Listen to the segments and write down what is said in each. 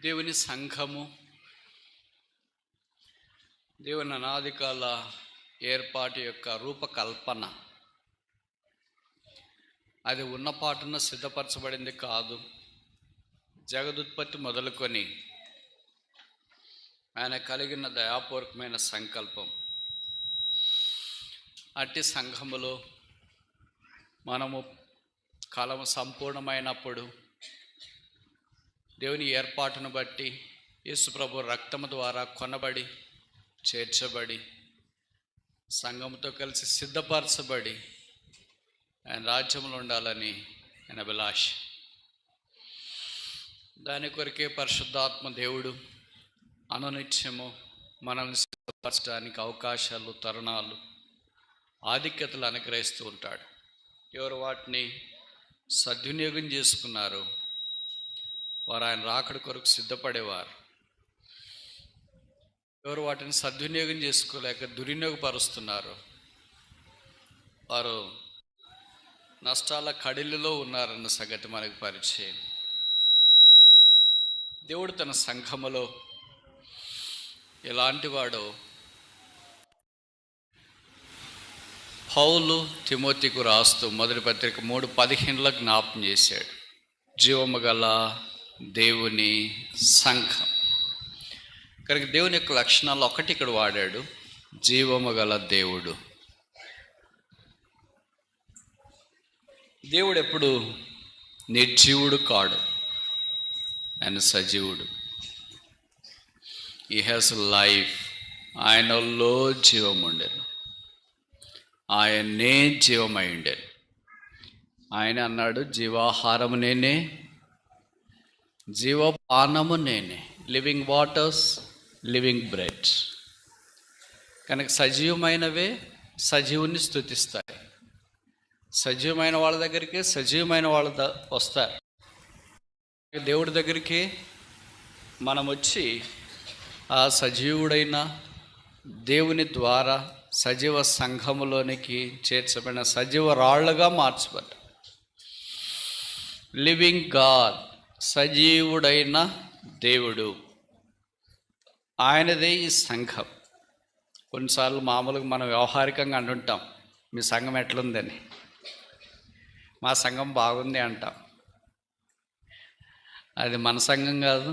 దేవుని సంఘము దేవుని అనాదికాల ఏర్పాటు యొక్క రూపకల్పన అది ఉన్న పాటున సిద్ధపరచబడింది కాదు. జగదుత్పత్తి మొదలుకొని ఆయన కలిగిన దయాపూర్వకమైన సంకల్పం. అట్టి సంఘములో మనము కాలము సంపూర్ణమైనప్పుడు దేవుని ఏర్పాటును బట్టి యేసుప్రభు రక్తము ద్వారా కొనబడి చేర్చబడి సంఘముతో కలిసి సిద్ధపరచబడి ఆయన రాజ్యంలో ఉండాలని ఆయన అభిలాష. దాని కొరకే పరిశుద్ధాత్మ దేవుడు అనునిత్యము మనల్ని సిద్ధపరచడానికి అవకాశాలు, తరుణాలు, ఆధిక్యతలు అనుగ్రహిస్తూ ఉంటాడు. ఎవరు వాటిని సద్వినియోగం చేసుకున్నారు వారు ఆయన రాకడ కొరకు సిద్ధపడేవారు. ఎవరు వాటిని సద్వినియోగం చేసుకోలేక దుర్వినియోగపరుస్తున్నారు వారు నష్టాల కడిలిలో ఉన్నారన్న సంగతి మనకు పరిచయం. దేవుడు తన సంఘములో ఎలాంటి వాడో పౌలు తిమోతికు రాస్తూ మొదటి పత్రిక 3:15 జ్ఞాపం చేశాడు. జీవము గల దేవుని సంఘం. కనుక దేవుని యొక్క లక్షణాలు ఒకటి ఇక్కడ వాడాడు, జీవము గల దేవుడు. దేవుడు ఎప్పుడు నిర్జీవుడు కాడు, ఆయన సజీవుడు. He has life. ఆయనలో జీవం ఉండేను, ఆయనే జీవమై ఉండేను. ఆయన అన్నాడు, జీవాహారము నేనే, జీవపానము నేనే, లివింగ్ వాటర్స్, లివింగ్ బ్రెడ్. కనుక సజీవమైనవే సజీవుని స్తుతిస్తాయి. సజీవమైన వాళ్ళ దగ్గరికి సజీవమైన వాళ్ళ వస్తారు. దేవుడి దగ్గరికి మనం వచ్చి ఆ సజీవుడైన దేవుని ద్వారా సజీవ సంఘములోనికి చేర్చబడిన సజీవ రాళ్లుగా మార్చబడ్డ లివింగ్ గాడ్, సజీవుడైన దేవుడు, ఆయనదే ఈ సంఘం. కొన్నిసార్లు మామూలుగా మనం వ్యవహారికంగా అంటుంటాం, మీ సంఘం ఎట్లుందని. మా సంఘం బాగుంది అంటాం. అది మన సంఘం కాదు,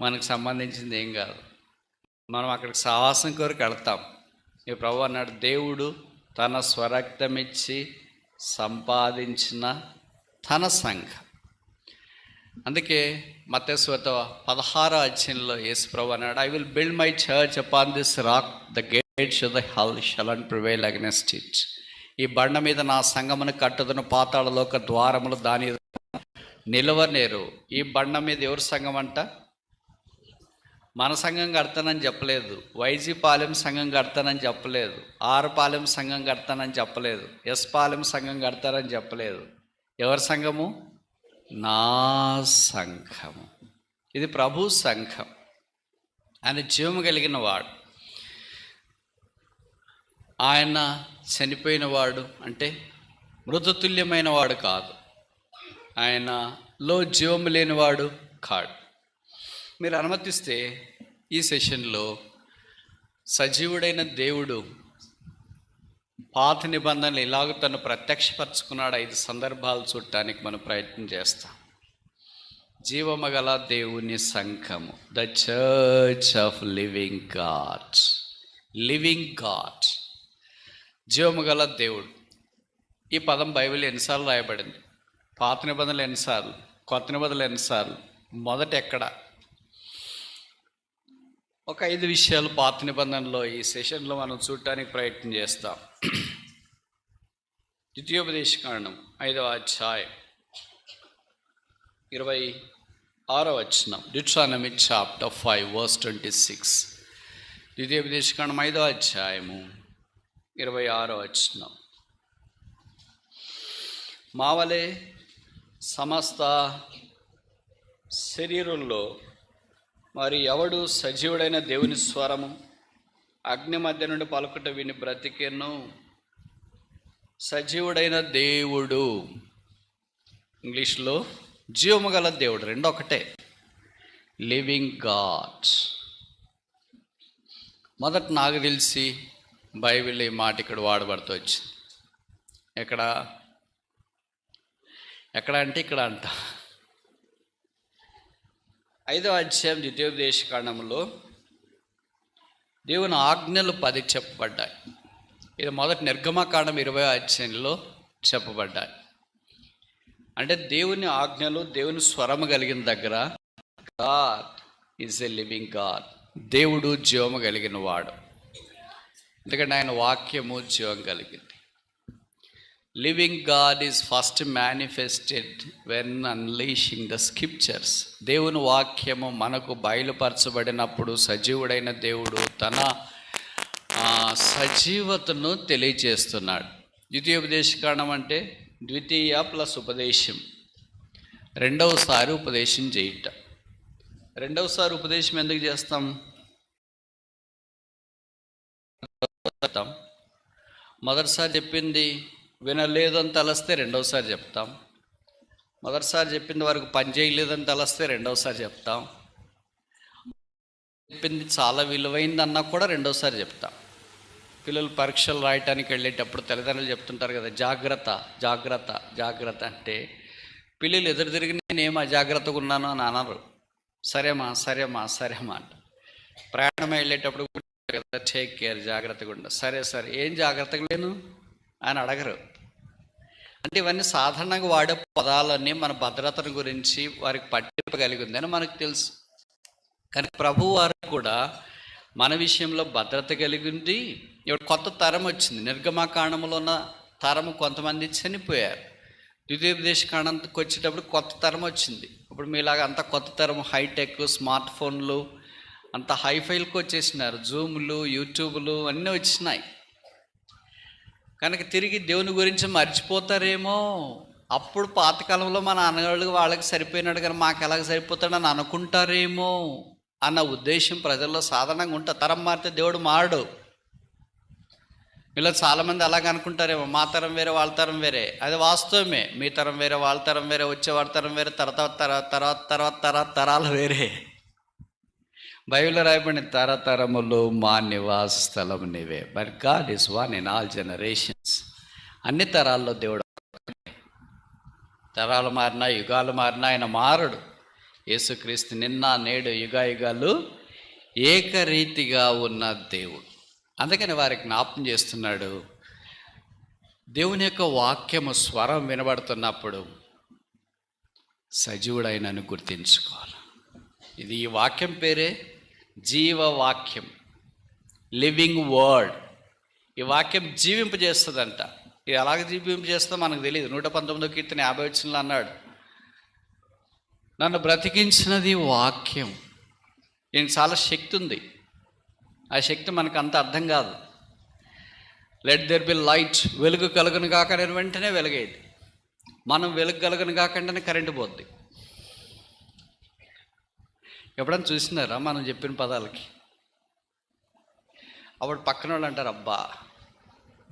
మనకు సంబంధించింది ఏం కాదు. మనం అక్కడికి సావాసం కొరకు వెళ్తాం. ఈ ప్రభు అన్నాడు, దేవుడు తన స్వరక్తమిచ్చి సంపాదించిన తన సంఘం. అందుకే మత్తయి సువార్త 16వ అధ్యాయంలో యేసు ప్రభు అన్నాడు, I will build my church upon this rock, the gates of the hell shall not prevail against it. ఈ బండ మీద నా సంఘమును కట్టుదును, పాతాళలోక ద్వారములు దాని నిలవనేరు. ఈ బండ మీద ఎవరి సంఘం అంట? మన సంఘం కడతానని చెప్పలేదు, వైజీ పాలెం సంఘం కడతానని చెప్పలేదు, ఆర్ పాలెం సంఘం కడతానని చెప్పలేదు, ఎస్ పాలెం సంఘం కడతానని చెప్పలేదు. ఎవరి సంఘము? నా సంఘము. ఇది ప్రభు సంఘం. ఆయన జీవము కలిగిన వాడు. ఆయన చనిపోయిన వాడు అంటే మృతతుల్యమైన వాడు కాదు, ఆయనలో జీవము లేనివాడు కాడు. మీరు అనుమతిస్తే ఈ సెషన్లో సజీవుడైన దేవుడు పాత నిబంధనలు ఇలాగ తను ప్రత్యక్షపరచుకున్నాడు. 5 సందర్భాలు చూడటానికి మనం ప్రయత్నం చేస్తాం. జీవము గల దేవుని సంఘము, the church of living God. Living God, జీవము గల దేవుడు. ఈ పదం బైబిల్ ఎన్నిసార్లు రాయబడింది? పాత నిబంధనలు ఎన్నిసార్లు, కొత్త నిబంధనలు ఎన్నిసార్లు, మొదట ఎక్కడ? ఒక 5 విషయాలు పాత నిబంధనలో ఈ సెషన్లో మనం చూడటానికి ప్రయత్నం చేస్తాం. ద్వితీయోపదేశకాండం 5వ అధ్యాయం 26వ వచనం. Deuteronomy chapter 5 verse 26. ద్వితీయోపదేశకాండం 5వ అధ్యాయము 26వ వచనం. మావలే సమస్త శరీరంలో మరి ఎవడు సజీవుడైన దేవుని స్వరము అగ్ని మధ్య నుండి పలుకుట విని బ్రతికెను. సజీవుడైన దేవుడు, ఇంగ్లీష్లో జీవము గల దేవుడు, రెండు ఒకటే. Living God. మొదట నాకు తెలిసి బైబిల్ ఈ మాట ఇక్కడ వాడబడుతూ వచ్చింది. ఎక్కడ అంటే ఇక్కడ అంట 5వ అధ్యాయం ద్వితీయోపదేశకాండములో దేవుని ఆజ్ఞలు 10 చెప్పబడ్డాయి. ఇది మొదటి నిర్గమకాండం 20వ అధ్యాయంలో చెప్పబడ్డాయి. అంటే దేవుని ఆజ్ఞలు, దేవుని స్వరము కలిగిన దగ్గర God is a living God. దేవుడు జీవము కలిగిన వాడు. ఎందుకంటే ఆయన వాక్యము జీవం కలిగింది. Living God is first manifested when unleashing the scriptures. దేవుని వాక్యము మనకు బయలుపరచబడినప్పుడు సజీవుడైన దేవుడు తన సజీవతను తెలియజేస్తున్నాడు. ద్వితీయోపదేశకాండం అంటే ద్వితీయ ప్లస్ ఉపదేశం, రెండవసారి ఉపదేశం చేయుట. రెండవసారి ఉపదేశం ఎందుకు చేస్తాం? మొదటిసారి చెప్పింది వినలేదని తలస్తే రెండవసారి చెప్తాం. మొదటిసారి చెప్పింది వరకు పని చేయలేదని తలస్తే రెండవసారి చెప్తాం. చెప్పింది చాలా విలువైందన్నా కూడా రెండవసారి చెప్తాం. పిల్లలు పరీక్షలు రాయటానికి వెళ్ళేటప్పుడు తల్లిదండ్రులు చెప్తుంటారు కదా, జాగ్రత్త జాగ్రత్త జాగ్రత్త అంటే పిల్లలు ఎదురు తిరిగి నేనేం అజాగ్రత్తగా ఉన్నాను అని అనరు. సరేమా సరేమా సరేమా అంట. ప్రయాణం వెళ్ళేటప్పుడు టేక్ కేర్, జాగ్రత్తగా ఉండ. సరే సరే, ఏం జాగ్రత్తగా లేను అని అడగరు. అంటే ఇవన్నీ సాధారణంగా వాడే పదాలన్నీ మన భద్రతను గురించి వారికి పట్టింపగలిగి ఉందని మనకు తెలుసు. కానీ ప్రభు వారు కూడా మన విషయంలో భద్రత కలిగి ఉంది. ఇప్పుడు కొత్త తరం వచ్చింది. నిర్గమకాండంలో ఉన్న తరం కొంతమంది చనిపోయారు. ద్వితీయోపదేశకాండంకి వచ్చేటప్పుడు కొత్త తరం వచ్చింది. ఇప్పుడు మీలాగా అంత కొత్త తరం హైటెక్ స్మార్ట్ ఫోన్లు అంత హైఫైల్కి వచ్చేసినారు. జూమ్లు, యూట్యూబ్లు అన్నీ వచ్చినాయి. కనుక తిరిగి దేవుని గురించి మర్చిపోతారేమో. అప్పుడు పాతకాలంలో మన అన్నగాళ్ళు వాళ్ళకి సరిపోయినాడు కానీ మాకు ఎలాగ సరిపోతాడని అనుకుంటారేమో అన్న ఉద్దేశం ప్రజల్లో సాధారణంగా ఉంటుంది. తరం మారితే దేవుడు మారడు. ఇలా చాలామంది అలాగ అనుకుంటారేమో, మా తరం వేరే వాళ్ళ తరం వేరే. అది వాస్తవమే. మీ తరం వేరే వాళ్ళ తరం వేరే, వచ్చేవాడి తరం వేరే, తర్వాత తరాలు వేరే. బైబిల్లో రాయబడిన తరతరములు మా నివాస స్థలం నీవే. But God is one in all generations. అన్ని తరాల్లో దేవుడు. తరాలు మారినా యుగాలు మారినా ఆయన మారడు. యేసుక్రీస్తు నిన్న నేడు యుగాలు ఏకరీతిగా ఉన్న దేవుడు. అందుకని వారికి జ్ఞాపకం చేస్తున్నాడు, దేవుని యొక్క వాక్యము స్వరం వినబడుతున్నప్పుడు సజీవుడైనను గుర్తించుకోవాలి. ఇది ఈ వాక్యం పేరే జీవవాక్యం, లివింగ్ వర్డ్. ఈ వాక్యం జీవింపజేస్తుందంట. ఇది ఎలాగ జీవింపజేస్తుందో మనకు తెలియదు. 119వ కీర్తన 50వ వచనంలో అన్నాడు, నన్ను బ్రతికించినది వాక్యం. దీనికి చాలా శక్తి ఉంది. ఆ శక్తి మనకు అంత అర్థం కాదు. లెట్ దెర్ బి లైట్, వెలుగు కలుగును కాక వెంటనే వెలుగేది. మనం వెలుగు కలుగును కాకుండానే కరెంటు పోద్ది. ఎప్పుడైనా చూసినారా మనం చెప్పిన పదాలకి? అప్పుడు పక్కన వాళ్ళు అంటారు, అబ్బా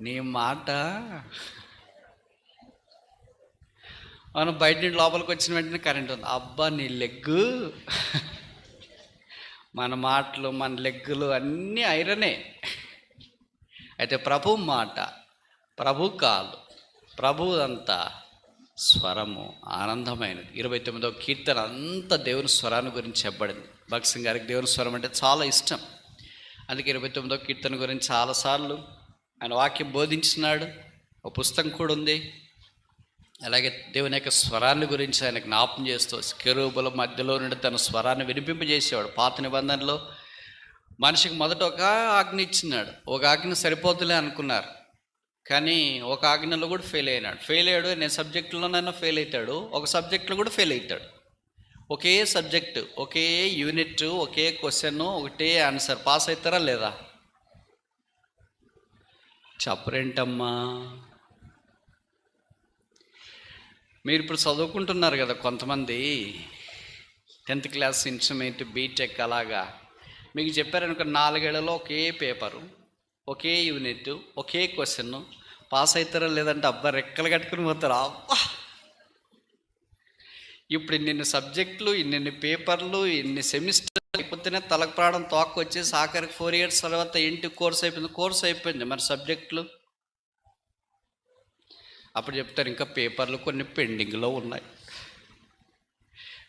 నీ మాట. మనం బయట నుండి లోపలికి వచ్చిన వెంటనే కరెంట్ ఉంది. అబ్బా నీ లెగ్గు. మన మాటలు మన లెగ్గులు అన్నీ ఐరనే. అయితే ప్రభు మాట, ప్రభు కాదు, ప్రభు అంతా స్వరము ఆనందమైనది. 29వ కీర్తన అంతా దేవుని స్వరాన్ని గురించి చెప్పబడింది. భగత్ సింగ్ గారికి దేవుని స్వరం అంటే చాలా ఇష్టం. అందుకే 29వ కీర్తన గురించి చాలాసార్లు ఆయన వాక్యం బోధించినాడు. ఒక పుస్తకం కూడా ఉంది. అలాగే దేవుని యొక్క స్వరాన్ని గురించి ఆయన జ్ఞాపం చేస్తూ కెరూబుల మధ్యలో నుండి తన స్వరాన్ని వినిపింపజేసేవాడు. పాత నిబంధనలో మనిషికి మొదట ఒక ఆజ్ఞ ఇచ్చినాడు. ఒక ఆజ్ఞ సరిపోతులే అనుకున్నారు, కానీ ఒక ఆజ్ఞలో కూడా ఫెయిల్ అయినాడు. ఫెయిల్ అయ్యాడు. నేను సబ్జెక్టులోనైనా ఫెయిల్ అవుతాడు, ఒక సబ్జెక్టులో కూడా ఫెయిల్ అవుతాడు. ఒకే సబ్జెక్టు, ఒకే యూనిట్, ఒకే క్వశ్చన్, ఒకటే ఆన్సర్. పాస్ అవుతారా లేదా? చెప్పరేంటమ్మా? మీరు ఇప్పుడు చదువుకుంటున్నారు కదా, కొంతమంది 10th క్లాస్, ఇంటర్మీడియట్, బీటెక్ అలాగా. మీకు చెప్పారనుకో 4 ఏళ్లలో ఒకే పేపరు, ఒకే యూనిట్, ఒకే క్వశ్చన్. పాస్ అవుతారా లేదంటే అబ్బా రెక్కలు కట్టుకుని పోతారు. అబ్బా ఇప్పుడు ఇన్ని సబ్జెక్టులు, ఇన్ని పేపర్లు, ఇన్ని సెమిస్టర్లు అయిపోతేనే తలకు ప్రాణం తోక వచ్చేసి ఆఖరికి 4 years తర్వాత ఏంటి కోర్స్ అయిపోయింది మరి సబ్జెక్టులు. అప్పుడు చెప్తారు ఇంకా పేపర్లు కొన్ని పెండింగ్లో ఉన్నాయి.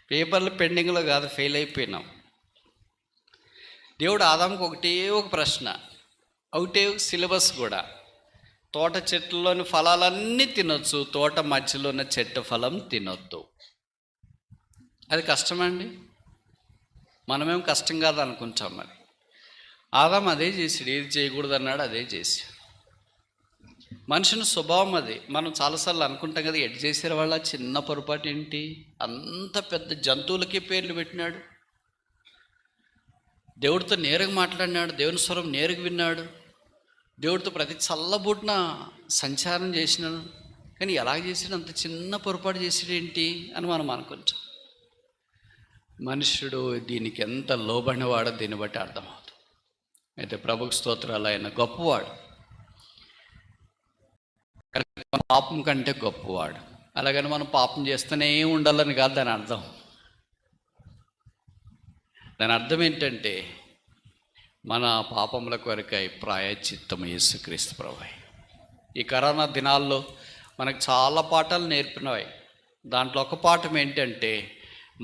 పేపర్లు పెండింగ్లో కాదు, ఫెయిల్ అయిపోయినాం. దేవుడు ఆదాముకు ఒక ప్రశ్న, ఒకటే సిలబస్ కూడా. తోట చెట్లలోని ఫలాలన్నీ తినొచ్చు, తోట మధ్యలో ఉన్న చెట్టు ఫలం తినొద్దు. అది కష్టమండి, మనమేం కష్టం కాదు అనుకుంటాం. మరి ఆదాము అదే చేసాడు, ఏది చేయకూడదు అన్నాడు అదే చేసాడు. మనుషుని స్వభావం అది. మనం చాలాసార్లు అనుకుంటాం కదా, ఎడ్ చేసే వాళ్ళ చిన్న పొరపాటు ఏంటి, అంత పెద్ద జంతువులకి పేర్లు పెట్టినాడు. దేవుడితో నేరుగా మాట్లాడినాడు, దేవుని స్వరం నేరుగా విన్నాడు, దేవుడితో ప్రతి చల్లబుట్న సంచారం చేసినాడు. కానీ ఎలా చేసాడు, అంత చిన్న పొరపాటు చేసాడేంటి అని మనం అనుకుంటాం. మనుషుడు దీనికి ఎంత లోబడినవాడో దీన్ని బట్టి అర్థమవుతుంది. అయితే ప్రభుకు స్తోత్రాలు, ఆయన గొప్పవాడు, పాపం కంటే గొప్పవాడు. అలాగని మనం పాపం చేస్తూనే ఉండాలని కాదు దాని అర్థం. దాని అర్థం ఏంటంటే మన పాపముల కొరకై ప్రాయశ్చిత్తం యేసుక్రీస్తు ప్రభువే. ఈ కరోనా దినాల్లో మనకు చాలా పాఠాలు నేర్పినవి. దాంట్లో ఒక పాఠం ఏంటంటే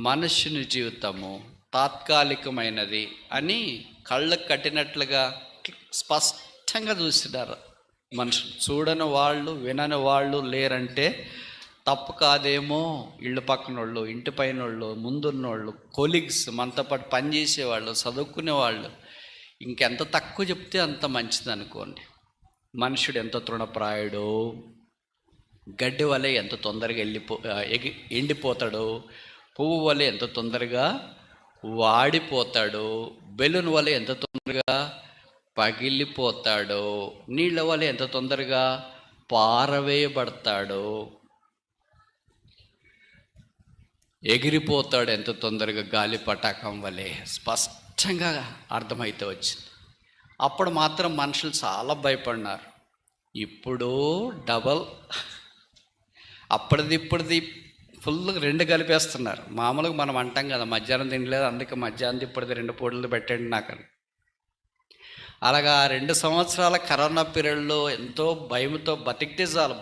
మనుష్యుని జీవితము తాత్కాలికమైనది అని కళ్ళకు కట్టినట్లుగా స్పష్టంగా చూసినారు మనుషులు. చూడని వాళ్ళు, వినని వాళ్ళు లేరంటే తప్పు కాదేమో. ఇళ్ళు పక్కన వాళ్ళు, ఇంటి పైన వాళ్ళు, ముందున్నోళ్ళు, కొలీగ్స్, మనతో పాటు పనిచేసేవాళ్ళు, చదువుకునే వాళ్ళు, ఇంకెంత తక్కువ చెప్తే అంత మంచిది అనుకోండి. మనుషుడు ఎంత తృణప్రాయుడో, గడ్డి వలె ఎంత తొందరగా ఎండిపోతాడో, పువ్వు వలె ఎంత తొందరగా వాడిపోతాడో, బెలూన్ వలె ఎంత తొందరగా పగిలిపోతాడో, నీళ్ళ వలె ఎంత తొందరగా పారవేయబడతాడో, ఎగిరిపోతాడు ఎంత తొందరగా గాలి పటాకం వలె స్పష్టంగా అర్థమైతే వచ్చింది. అప్పుడు మాత్రం మనుషులు చాలా భయపడినారు. ఇప్పుడు డబల్, ఇప్పటిది ఫుల్ 2 కలిపేస్తున్నారు. మామూలుగా మనం అంటాం కదా, మధ్యాహ్నం తినలేదు అందుకే మధ్యాహ్నం ఇప్పటిది 2 పూటలు పెట్టండి నాకని. అలాగా 2 సంవత్సరాల కరోనా పీరియడ్లో ఎంతో భయంతో బతికితే చాలు,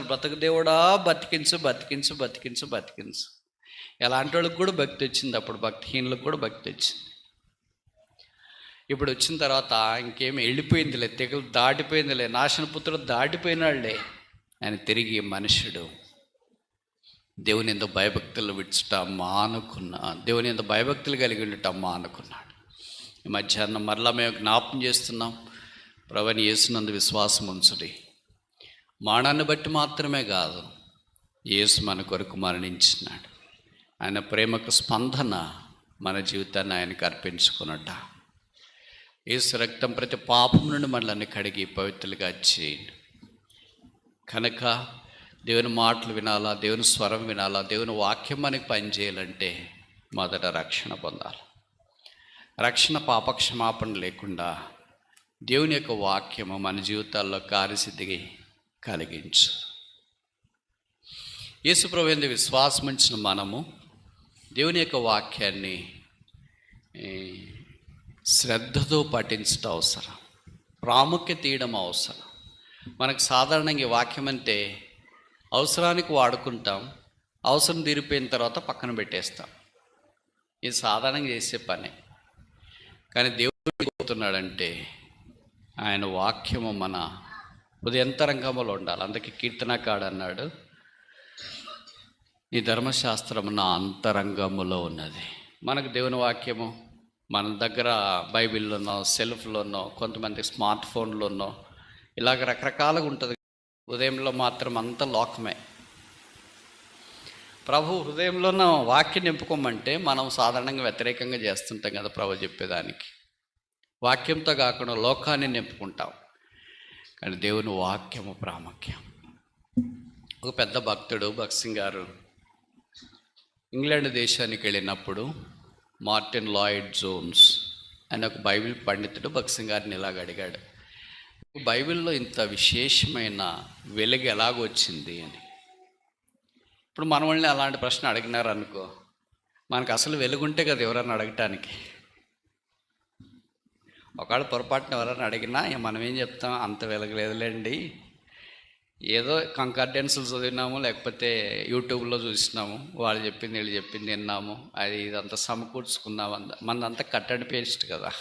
బ్రతుకు దేవుడా బతికించు. ఎలాంటి వాళ్ళకి కూడా భక్తి వచ్చింది, అప్పుడు భక్తిహీనులకు కూడా భక్తి వచ్చింది. ఇప్పుడు వచ్చిన తర్వాత ఇంకేమి వెళ్ళిపోయిందిలే, తెగులు దాటిపోయిందిలే, నాశనపుత్రుడు దాటిపోయినాళ్లే అని తిరిగి మనుషుడు దేవుని ఎంత భయభక్తులు దేవుని ఎంత భయభక్తులు కలిగి ఉండటం మానుకున్నాడు. ఈ మధ్యాహ్నం మరలా మేము జ్ఞాపం చేస్తున్నాం, ప్రభువుని యేసునందు విశ్వాసం ఉంచుడి. మానాన్ని బట్టి మాత్రమే కాదు, యేసు మన కొరకు మరణించినాడు. ఆయన ప్రేమకు స్పందన మన జీవితాన్ని ఆయనకు అర్పించుకున్నట. యేసు రక్తం ప్రతి పాపం నుండి మనల్ని కడిగి పవిత్రులుగా చేయండి. కనుక దేవుని మాటలు వినాలా, దేవుని స్వరం వినాలా, దేవుని వాక్యం మనకి పనిచేయాలంటే మొదట రక్షణ పొందాలి. రక్షణ పాపక్షమాపణ లేకుండా దేవుని యొక్క వాక్యము మన జీవితాల్లో కార్యసిద్ధి కలిగించు. యేసు ప్రభువు యందు విశ్వాసం ఉంచిన మనము దేవుని యొక్క వాక్యాన్ని శ్రద్ధతో పఠించడం అవసరం, ప్రాముఖ్యత తీయడం అవసరం. మనకు సాధారణంగా ఈ వాక్యం అంటే అవసరానికి వాడుకుంటాం, అవసరం తీరిపోయిన తర్వాత పక్కన పెట్టేస్తాం. ఇది సాధారణంగా చేసే పనే. కానీ దేవుడు చెబుతున్నాడంటే ఆయన వాక్యము మన హృదయంతరంగంలో ఉండాలి. అందుకే కీర్తనకాడు అన్నాడు, నీ ధర్మశాస్త్రం నా అంతరంగములో ఉన్నది. మనకు దేవుని వాక్యము మన దగ్గర బైబిల్లోనో, సెల్ఫ్లోనో, కొంతమంది స్మార్ట్ ఫోన్లోనో, ఇలాగ రకరకాలుగా ఉంటుంది. హృదయంలో మాత్రం అంత లోకమే. ప్రభు హృదయంలోనూ వాక్యం నింపుకోమంటే మనం సాధారణంగా వ్యతిరేకంగా చేస్తుంటాం కదా ప్రభు చెప్పేదానికి. వాక్యంతో కాకుండా లోకాన్ని నింపుకుంటాం. కానీ దేవుని వాక్యము ప్రాముఖ్యం. ఒక పెద్ద భక్తుడు భగత్ సింగ్ గారు ఇంగ్లాండ్ దేశానికి వెళ్ళినప్పుడు మార్టిన్ లాయిడ్ జోన్స్ ఆయన ఒక బైబిల్ పండితుడు భగత్ సింగ్ గారిని ఇలాగ అడిగాడు, బైబిల్లో ఇంత విశేషమైన వెలుగు ఎలాగొచ్చింది అని. ఇప్పుడు మన వాళ్ళని అలాంటి ప్రశ్న అడిగినారు అనుకో, మనకు అసలు వెలుగుంటే కదా ఎవరన్నా అడగటానికి. ఒకవేళ పొరపాటున ఎవరన్నా అడిగినా మనం ఏం చెప్తాం, అంత వెలగలేదులేండి, ఏదో కంకార్డెన్స్లు చదివినాము, లేకపోతే యూట్యూబ్లో చూసినాము, వాళ్ళు చెప్పింది వీళ్ళు చెప్పింది విన్నాము, అది ఇదంతా సమకూర్చుకున్నాము, మనదంతా కట్టడి పేస్ట్ కదా.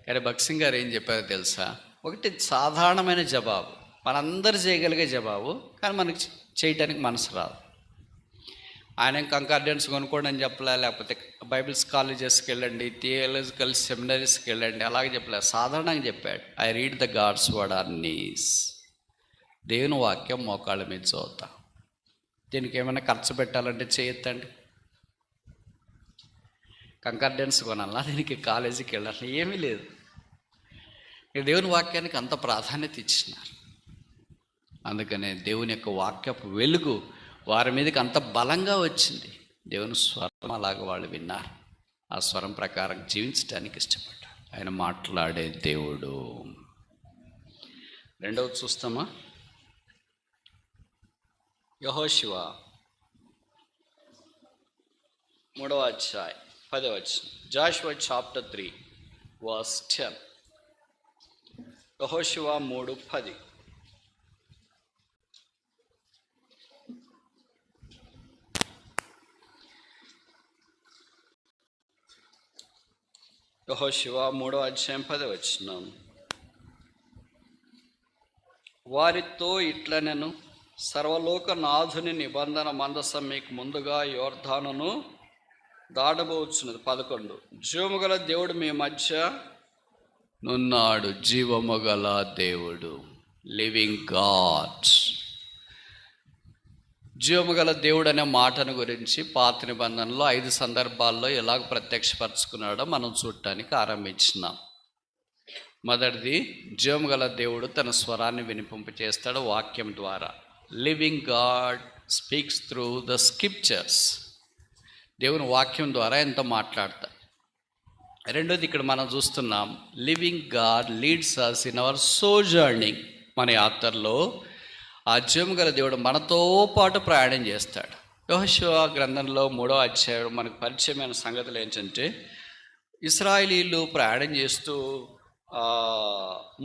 కానీ భక్సింగ్ గారు ఏం చెప్పారో తెలుసా, ఒకటి సాధారణమైన జవాబు, మనందరూ చేయగలిగే జవాబు, కానీ మనకి చేయటానికి మనసు రాదు. ఆయన కంకార్డెన్స్ కొనుక్కోండి అని చెప్పలే, లేకపోతే బైబిల్స్ కాలేజెస్కి వెళ్ళండి, థియాలజికల్ సెమినరీస్కి వెళ్ళండి, అలాగే చెప్పలే. సాధారణంగా చెప్పాడు, I read the God's word on knees. దేవుని వాక్యం మోకాళ్ళ మీద చదువుతా. దీనికి ఏమైనా ఖర్చు పెట్టాలంటే చేయొద్దండి. కంకార్డెన్స్ కొనాలా, దీనికి కాలేజీకి వెళ్ళాలి, ఏమీ లేదు. దేవుని వాక్యానికి అంత ప్రాధాన్యత ఇచ్చినారు. అందుకనే దేవుని యొక్క వాక్యపు వెలుగు వారి మీదకి అంత బలంగా వచ్చింది. దేవుని స్వరం అలాగ వాళ్ళు విన్నారు, ఆ స్వరం ప్రకారం జీవించడానికి ఇష్టపడ్డారు. ఆయన మాట్లాడే దేవుడు. రెండవది చూస్తామా, యెహోషువ 3వ అధ్యాయం 10వ వచనం. Joshua chapter 3 verse 10. యెహోషువ 3:10. యెహోషువ 3వ అధ్యాయం 10వ వచనం. వారితో ఇట్లనెను, సర్వలోక నాథుని నిబంధన మందసం మీకు ముందుగా యోర్దానును దాటబోచున్నది. 11. జీవము గల దేవుడు మీ మధ్య నున్నాడు. జీవము గల దేవుడు, లివింగ్ గాడ్. జీవము గల దేవుడు అనే మాటను గురించి పాత నిబంధనలో 5 సందర్భాల్లో ఎలాగ ప్రత్యక్షపరచుకున్నాడో మనం చూడటానికి ఆరంభించినాం. మొదటిది, జీవము గల దేవుడు తన స్వరాన్ని వినిపింప చేస్తాడు వాక్యం ద్వారా. Living God speaks through the scriptures. దేవుని వాక్యం ద్వారా ఎంతో మాట్లాడతాడు. రెండోది, ఇక్కడ మనం చూస్తున్నాం, living God leads us in our sojourning. మన యాత్రలో ఆ జీవము గల దేవుడు మనతో పాటు ప్రయాణం చేస్తాడు. యెహోషువ గ్రంథంలో 3వ అధ్యాయం మనకు పరిచయమైన సంగతులు ఏంటంటే, ఇశ్రాయేలీయులు ప్రయాణం చేస్తూ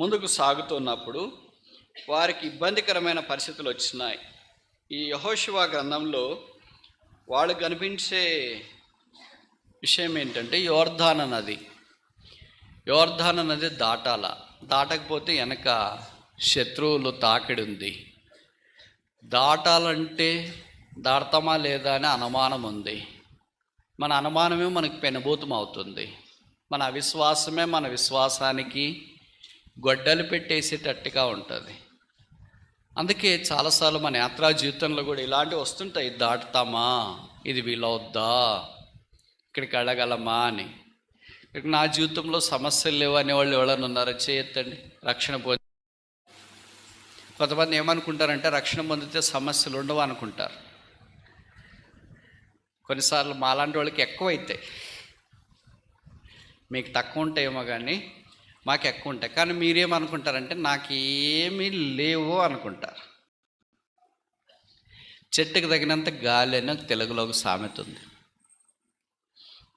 ముందుకు సాగుతున్నప్పుడు వారికి ఇబ్బందికరమైన పరిస్థితులు వచ్చినాయి. ఈ యెహోషువ గ్రంథంలో వాళ్ళు కనిపించే విషయం ఏంటంటే, యోర్దాను నది దాటకపోతే వెనక శత్రువులు తాకిడి ఉంది. దాటాలంటే దాడతామా లేదా అని అనుమానం ఉంది. మన అనుమానమే మనకు పెనుభూతం అవుతుంది. మన అవిశ్వాసమే మన విశ్వాసానికి గొడ్డలు పెట్టేసేటట్టుగా ఉంటుంది. అందుకే చాలాసార్లు మన యాత్రా జీవితంలో కూడా ఇలాంటివి వస్తుంటాయి. దాటుతామా, ఇది వీలవుద్దా, ఇక్కడికి వెళ్ళగలమా అని. నా జీవితంలో సమస్యలు లేవు అనేవాళ్ళు ఎవరైనా ఉన్నారో చేయొద్దండి. రక్షణ పొంది కొంతమంది ఏమనుకుంటారంటే, రక్షణ పొందితే సమస్యలు ఉండవు అనుకుంటారు. కొన్నిసార్లు మాలాంటి వాళ్ళకి ఎక్కువైతాయి. మీకు తక్కువ ఉంటాయేమో కానీ మాకు ఎక్కువ ఉంటాయి. కానీ మీరేమనుకుంటారంటే, నాకేమీ లేవు అనుకుంటారు. చెట్టుకు తగినంత గాలి అని తెలుగులో ఒక సామెత ఉంది.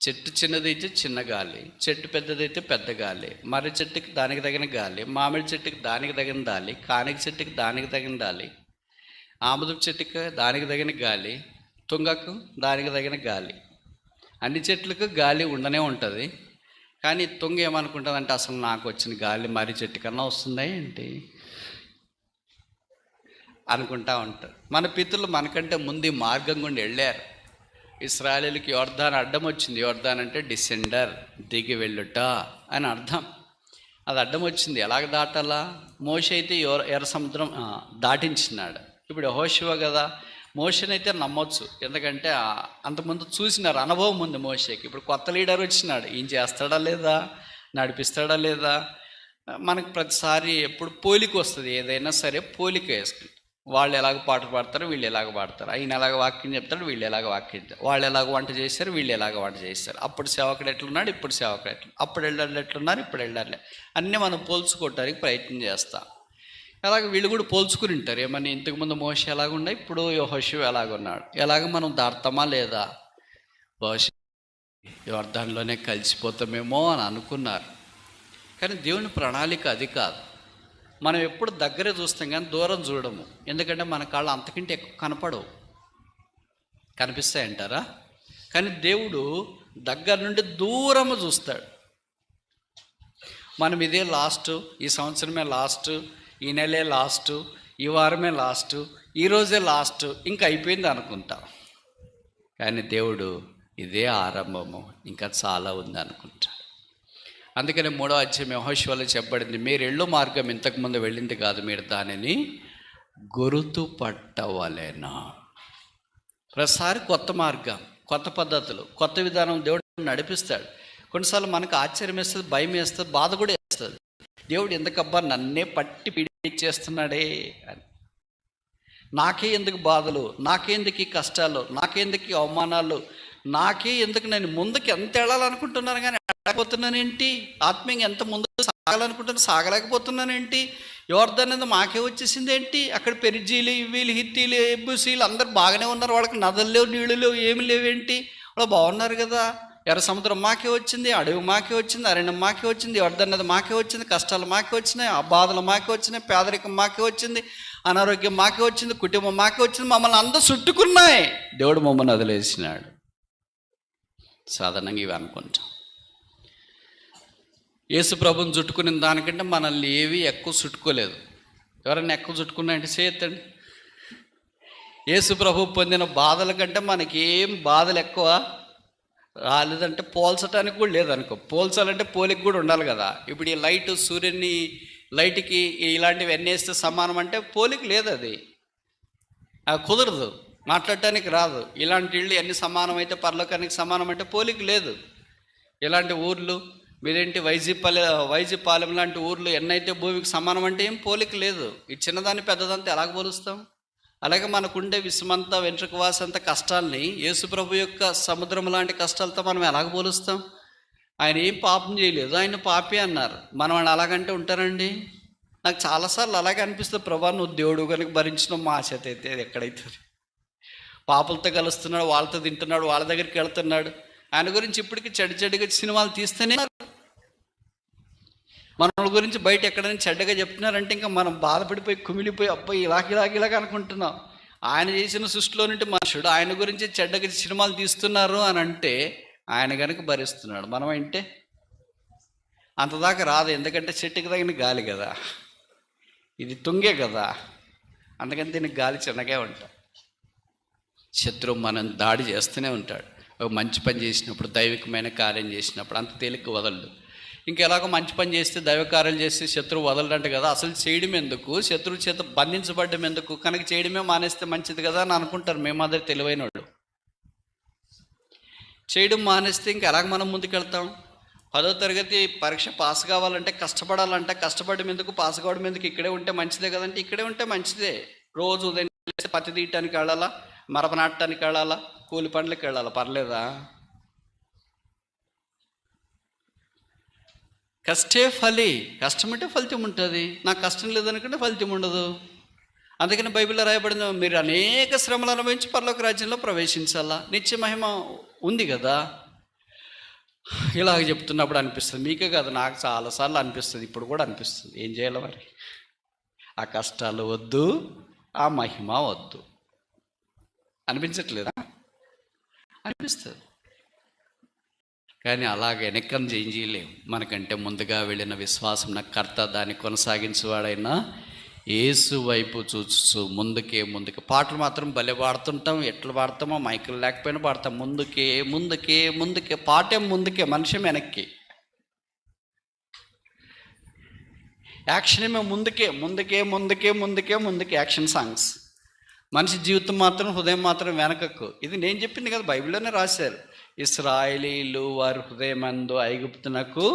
చెట్టు చిన్నదైతే చిన్న గాలి, చెట్టు పెద్దదైతే పెద్ద గాలి, మర్రి చెట్టుకి దానికి తగిన గాలి, మామిడి చెట్టుకి దానికి తగిన గాలి, కానిక చెట్టుకి దానికి తగిన గాలి, ఆముదపు చెట్టుకి దానికి తగిన గాలి, తుంగకు దానికి తగిన గాలి. అన్ని చెట్లకు గాలి ఉండనే ఉంటుంది. కానీ తుంగ ఏమనుకుంటుంది అంటే, అసలు నాకు వచ్చిన గాలి మర్రి చెట్టు కన్నా వస్తుందా ఏంటి అనుకుంటా ఉంటారు. మన పితరులు మనకంటే ముందు ఈ మార్గం గుండా వెళ్ళారు. ఇశ్రాయేలీయులకి యోర్దాను అడ్డం వచ్చింది. యోర్దాన్ అంటే డిసెండర్, దిగి వెళ్ళుట అని అర్థం. అది అడ్డం వచ్చింది. ఎలాగ దాటాలా? మోషే అయితే ఎర్ర సముద్రం దాటించినాడు. ఇప్పుడు యెహోషువ కదా, మోషేనైతే నమ్మొచ్చు, ఎందుకంటే అంతకుముందు చూసినారు, అనుభవం ఉంది మోషేకి. ఇప్పుడు కొత్త లీడర్ వచ్చినాడు, ఏం చేస్తాడా లేదా, నడిపిస్తాడా లేదా. మనకు ప్రతిసారి ఎప్పుడు పోలిక వస్తుంది, ఏదైనా సరే పోలిక వేసుకుంటాం. వాళ్ళు ఎలాగ పాట పాడతారు, వీళ్ళు ఎలాగ పాడతారు. ఆయన ఎలాగ వాక్యం చెప్తాడు, వీళ్ళు ఎలాగ వాక్యం చెప్తారు. వాళ్ళు ఎలాగ వంట చేశారు, వీళ్ళు ఎలాగ వంట చేస్తారు. అప్పుడు సేవకుడు ఎట్లున్నాడు, ఇప్పుడు సేవకుడు ఎట్లా, అప్పుడు వెళ్ళారు ఎట్లున్నారు, ఇప్పుడు వెళ్ళారు. అన్నీ మనం పోల్చుకోవటానికి ప్రయత్నం చేస్తాం. అలాగే వీళ్ళు కూడా పోల్చుకుని ఉంటారు, ఏమని ఇంతకుముందు మోషే ఎలాగున్నా ఇప్పుడు యెహోషువ ఎలాగున్నాడు, ఎలాగ మనం దాటుతామా లేదా, బహుశా యోర్దానులోనే కలిసిపోతామేమో అని అనుకున్నారు. కానీ దేవుని ప్రణాళిక అది కాదు. మనం ఎప్పుడు దగ్గరే చూస్తాం కానీ దూరం చూడము, ఎందుకంటే మన కాళ్ళు అంతకంటే ఎక్కువ కనపడవు. కనిపిస్తాయంటారా? కానీ దేవుడు దగ్గర నుండి దూరము చూస్తాడు. మనం ఇదే లాస్ట్, ఈ సంవత్సరమే లాస్ట్, ఈ నెలే లాస్ట్, ఈ వారమే లాస్ట్, ఈరోజే లాస్ట్, ఇంకా అయిపోయింది అనుకుంటాం. కానీ దేవుడు ఇదే ఆరంభము, ఇంకా చాలా ఉంది అనుకుంటాడు. అందుకని 3వ అధ్యాయం యెహోషువలో చెప్పబడింది, మీరు ఎళ్ళు మార్గం ఇంతకుముందు వెళ్ళింది కాదు, మీరు దానిని గుర్తుపట్టవలెను. ప్రతిసారి కొత్త మార్గం, కొత్త పద్ధతులు, కొత్త విధానం దేవుడు నడిపిస్తాడు. కొన్నిసార్లు మనకు ఆశ్చర్యం వేస్తుంది, భయం వేస్తుంది, బాధ కూడా వేస్తుంది. దేవుడు ఎందుకబ్బా నన్నే పట్టి పీడించేస్తున్నాడే అని. నాకే ఎందుకు బాధలు, నాకే ఎందుకు ఈ కష్టాలు, నాకే ఎందుకు ఈ అవమానాలు, నాకే ఎందుకు, నేను ముందుకు ఎంత వెళ్ళాలనుకుంటున్నాను కానీ వెళ్ళకపోతున్నానేంటి, ఆత్మీయంగా ఎంత ముందుకు సాగాలనుకుంటున్నా సాగలేకపోతున్నానేంటి, యోర్దాను అనేది మాకే వచ్చేసింది ఏంటి, అక్కడ పెరిజీలు, ఇవ్వీలు, హిత్తీలు, ఎబ్బుసీలు అందరు బాగానే ఉన్నారు, వాళ్ళకి నదులు లేవు, నీళ్ళు లేవు, ఏమి లేవేంటి, వాళ్ళు బాగున్నారు కదా. ఎర్ర సముద్రం మాకే వచ్చింది, అడవి మాకే వచ్చింది, అరణ్యం మాకే వచ్చింది, యోర్దాను నది మాకే వచ్చింది, కష్టాలు మాకే వచ్చినాయి, ఆ బాధలు మాకే వచ్చినాయి, పేదరికం మాకే వచ్చింది, అనారోగ్యం మాకే వచ్చింది, కుటుంబం మాకే వచ్చింది, మమ్మల్ని అందరూ చుట్టుకున్నాయి, దేవుడు మమ్మల్ని వదిలేసినాడు. సాధారణంగా ఇవి అనుకుంటాం. యేసు ప్రభుని చుట్టుకునే దానికంటే మనల్ని ఏవి ఎక్కువ చుట్టుకోలేదు. ఎవరైనా ఎక్కువ చుట్టుకున్నాయంటే చేయొద్దండి. యేసు ప్రభు పొందిన బాధల కంటే మనకి ఏం బాధలు ఎక్కువ రాలేదంటే పోల్చడానికి కూడా లేదనుకో. పోల్చాలంటే పోలికి కూడా ఉండాలి కదా. ఇప్పుడు ఈ లైట్, సూర్యుని లైట్కి ఇలాంటివి ఎన్ని వేస్తే సమానం అంటే పోలికి లేదు, అది కుదరదు, మాట్లాడటానికి రాదు. ఇలాంటి ఇళ్ళు ఎన్ని సమానం అయితే పరలోకానికి సమానం అంటే పోలికి లేదు. ఇలాంటి ఊర్లు మీరేంటి వైజీపాలెం లాంటి ఊర్లు ఎన్నైతే భూమికి సమానం అంటే ఏం పోలిక లేదు. ఈ చిన్నదాన్ని పెద్దదంతా ఎలాగ పోలుస్తాం? అలాగే మనకుండే విషమంతా, వెంట్రుక వాసంత కష్టాల్ని యేసుప్రభు యొక్క సముద్రం లాంటి కష్టాలతో మనం ఎలాగ పోలుస్తాం? ఆయన ఏం పాపం చేయలేదు, ఆయన పాపి అన్నారు. మనం వాళ్ళు అలాగంటే ఉంటారండి? నాకు చాలాసార్లు అలాగే అనిపిస్తుంది, ప్రభా నువ్వు దేవుడు కనుక భరించిన మా చేత అయితే ఎక్కడైతుంది. పాపులతో కలుస్తున్నాడు, వాళ్ళతో తింటున్నాడు, వాళ్ళ దగ్గరికి వెళ్తున్నాడు. ఆయన గురించి ఇప్పటికీ చెడ్డగా సినిమాలు తీస్తేనే, మన గురించి బయట ఎక్కడైనా చెడ్డగా చెప్తున్నారంటే ఇంకా మనం బాధపడిపోయి కుమిలిపోయి అబ్బాయి ఇలాగ అనుకుంటున్నాం. ఆయన చేసిన సృష్టిలో నుండి మనుషుడు ఆయన గురించి చెడ్డగా సినిమాలు తీస్తున్నారు అని అంటే ఆయన కనుక భరిస్తున్నాడు. మనం అంటే అంతదాకా రాదు, ఎందుకంటే చెట్టుకి తగిన గాలి కదా, ఇది తుంగే కదా, అందుకని దీనికి గాలి చిన్నగా ఉంటాం. శత్రువు మనం దాడి చేస్తూనే ఉంటాడు. ఒక మంచి పని చేసినప్పుడు, దైవికమైన కార్యం చేసినప్పుడు అంత తేలిక వదలడు. ఇంకెలాగో మంచి పని చేస్తే, దైవ కార్యాలు చేస్తే శత్రువు వదలడంట కదా. అసలు చేయడం ఎందుకు, శత్రువు చేత బంధించబడ్డం ఎందుకు, కనుక చేయడమే మానేస్తే మంచిది కదా అని అనుకుంటారు మేమందరూ తెలివైన వాళ్ళు. చేయడం మానేస్తే ఇంకా ఎలాగ మనం ముందుకెళ్తాం? 10వ తరగతి పరీక్ష పాస్ కావాలంటే కష్టపడాలంటే, కష్టపడడం ఎందుకు, పాస్ కావడం ఎందుకు, ఇక్కడే ఉంటే మంచిదే కదంటే ఇక్కడే ఉంటే మంచిదే. రోజు ఉదయం పత్తి తీయటానికి వెళ్ళాలా, మరప నాటడానికి వెళ్ళాలా, కూలి పనులకు వెళ్ళాలా, పర్లేదా? కష్టే ఫలి, కష్టం అంటే ఫలితం ఉంటుంది. నాకు కష్టం లేదనుకుంటే ఫలితం ఉండదు. అందుకని బైబిల్లో రాయబడింది, మీరు అనేక శ్రమలు అనుభవించి పరలోక రాజ్యంలో ప్రవేశించాలా. నిత్య మహిమ ఉంది కదా. ఇలాగ చెప్తున్నప్పుడు అనిపిస్తుంది, మీకే కాదు నాకు చాలాసార్లు అనిపిస్తుంది, ఇప్పుడు కూడా అనిపిస్తుంది, ఏం చేయాలి మరి? ఆ కష్టాలు వద్దు, ఆ మహిమ వద్దు అనిపించట్లేదా? అనిపిస్తుంది. కానీ అలాగే వెనక్కం చేయలేము. మనకంటే ముందుగా వెళ్ళిన విశ్వాసం నా కర్త, దాన్ని కొనసాగించేవాడైనా యేసు వైపు చూస్తూ ముందుకే పాటలు మాత్రం భలే పాడుతుంటాం. ఎట్లా పాడతామో మైకులు లేకపోయినా పాడతాం. ముందుకే పాటే ముందుకే, మనిషి వెనక్కి, యాక్షన్ ఏమో ముందుకే యాక్షన్ సాంగ్స్. మనిషి జీవితం మాత్రం, హృదయం మాత్రం వెనకకు. ఇది నేను చెప్పింది కదా, బైబిల్లోనే రాశారు. ఇశ్రాయేలీలు వారి హృదయమందు ఐగుప్తునకు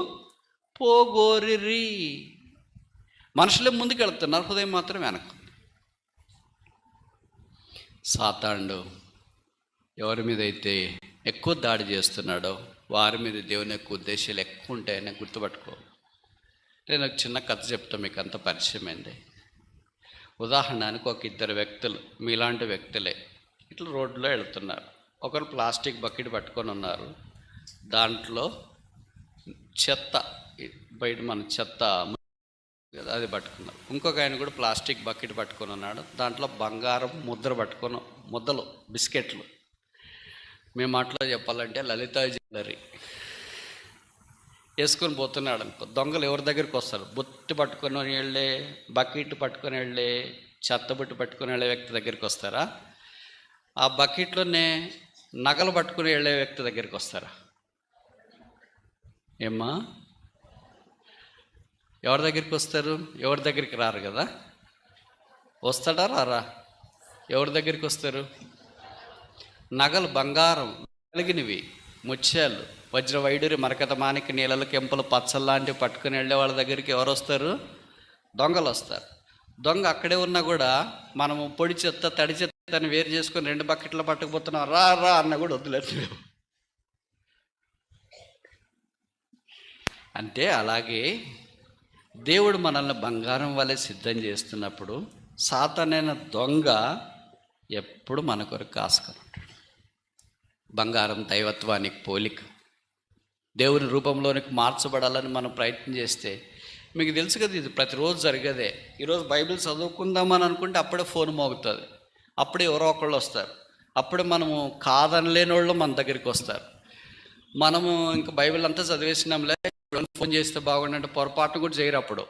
పోగోరిరి. మనుషులే ముందుకు వెళ్తున్నారు, హృదయం మాత్రం వెనక్కు. సాతానుడు ఎవరి మీద అయితే ఎక్కువ దాడి చేస్తున్నాడో వారి మీద దేవుని యొక్క ఉద్దేశాలు ఎక్కువ ఉంటాయని గుర్తుపట్టుకో. నేను ఒక చిన్న కథ చెప్తాను, మీకు అంత పరిచయమైంది. ఉదాహరణకు ఒక ఇద్దరు వ్యక్తులు, మీలాంటి వ్యక్తులే, ఇట్లా రోడ్లో వెళ్తున్నారు. ఒకరు ప్లాస్టిక్ బకెట్ పట్టుకొని ఉన్నారు, దాంట్లో చెత్త, బయట మన చెత్త అది పట్టుకున్నారు. ఇంకొక ఆయన కూడా ప్లాస్టిక్ బకెట్ పట్టుకొని ఉన్నాడు, దాంట్లో బంగారం ముద్దలు బిస్కెట్లు. మేము అట్లా చెప్పాలంటే లలిత జ్యువెలరీ వేసుకొని పోతున్నాడు అనుకో. దొంగలు ఎవరి దగ్గరికి వస్తారు? బొట్టు పట్టుకొని వెళ్ళే, బకెట్ పట్టుకొని వెళ్ళే, చెత్త బొట్టు పట్టుకొని వెళ్ళే వ్యక్తి దగ్గరికి వస్తారా? ఆ బకెట్లోనే నగలు పట్టుకుని వెళ్ళే వ్యక్తి దగ్గరికి వస్తారా? ఏమ్మా, ఎవరి దగ్గరికి వస్తారు? ఎవరి దగ్గరికి రారు కదా. వస్తాడా రారా? ఎవరి దగ్గరికి వస్తారు? నగలు, బంగారం కలిగినవి, ముత్యాలు, వజ్ర వైడూరి, మరకత మాణిక్య, నీళ్ళలు, కెంపులు, పచ్చలు లాంటివి పట్టుకుని వెళ్ళే వాళ్ళ దగ్గరికి ఎవరు వస్తారు? దొంగలు వస్తారు. దొంగ అక్కడే ఉన్నా కూడా మనము పొడి చెత్త, తడి చెత్తని వేరు చేసుకొని 2 బకెట్లు పట్టుకుపోతున్నాం, రా రా అన్న కూడా వద్దులేదు. అంటే అలాగే దేవుడు మనల్ని బంగారం వలె సిద్ధం చేస్తున్నప్పుడు సాతానైన దొంగ ఎప్పుడు మన కొరకు కాసుకొని ఉంటాడు. బంగారం దైవత్వానికి పోలిక. దేవుని రూపంలోనికి మార్చబడాలని మనం ప్రయత్నం చేస్తే, మీకు తెలుసు కదా, ఇది ప్రతిరోజు జరిగేదే. ఈరోజు బైబిల్ చదువుకుందామని అనుకుంటే అప్పుడే ఫోన్ మోగుతుంది, అప్పుడే ఎవరో ఒకళ్ళు వస్తారు, అప్పుడే మనము కాదనలేని వాళ్ళు మన దగ్గరికి వస్తారు. మనము ఇంకా బైబిల్ అంతా చదివేసినాంలే, ఫోన్ చేస్తే బాగుండంటే పొరపాటు కూడా చేయరు. అప్పుడు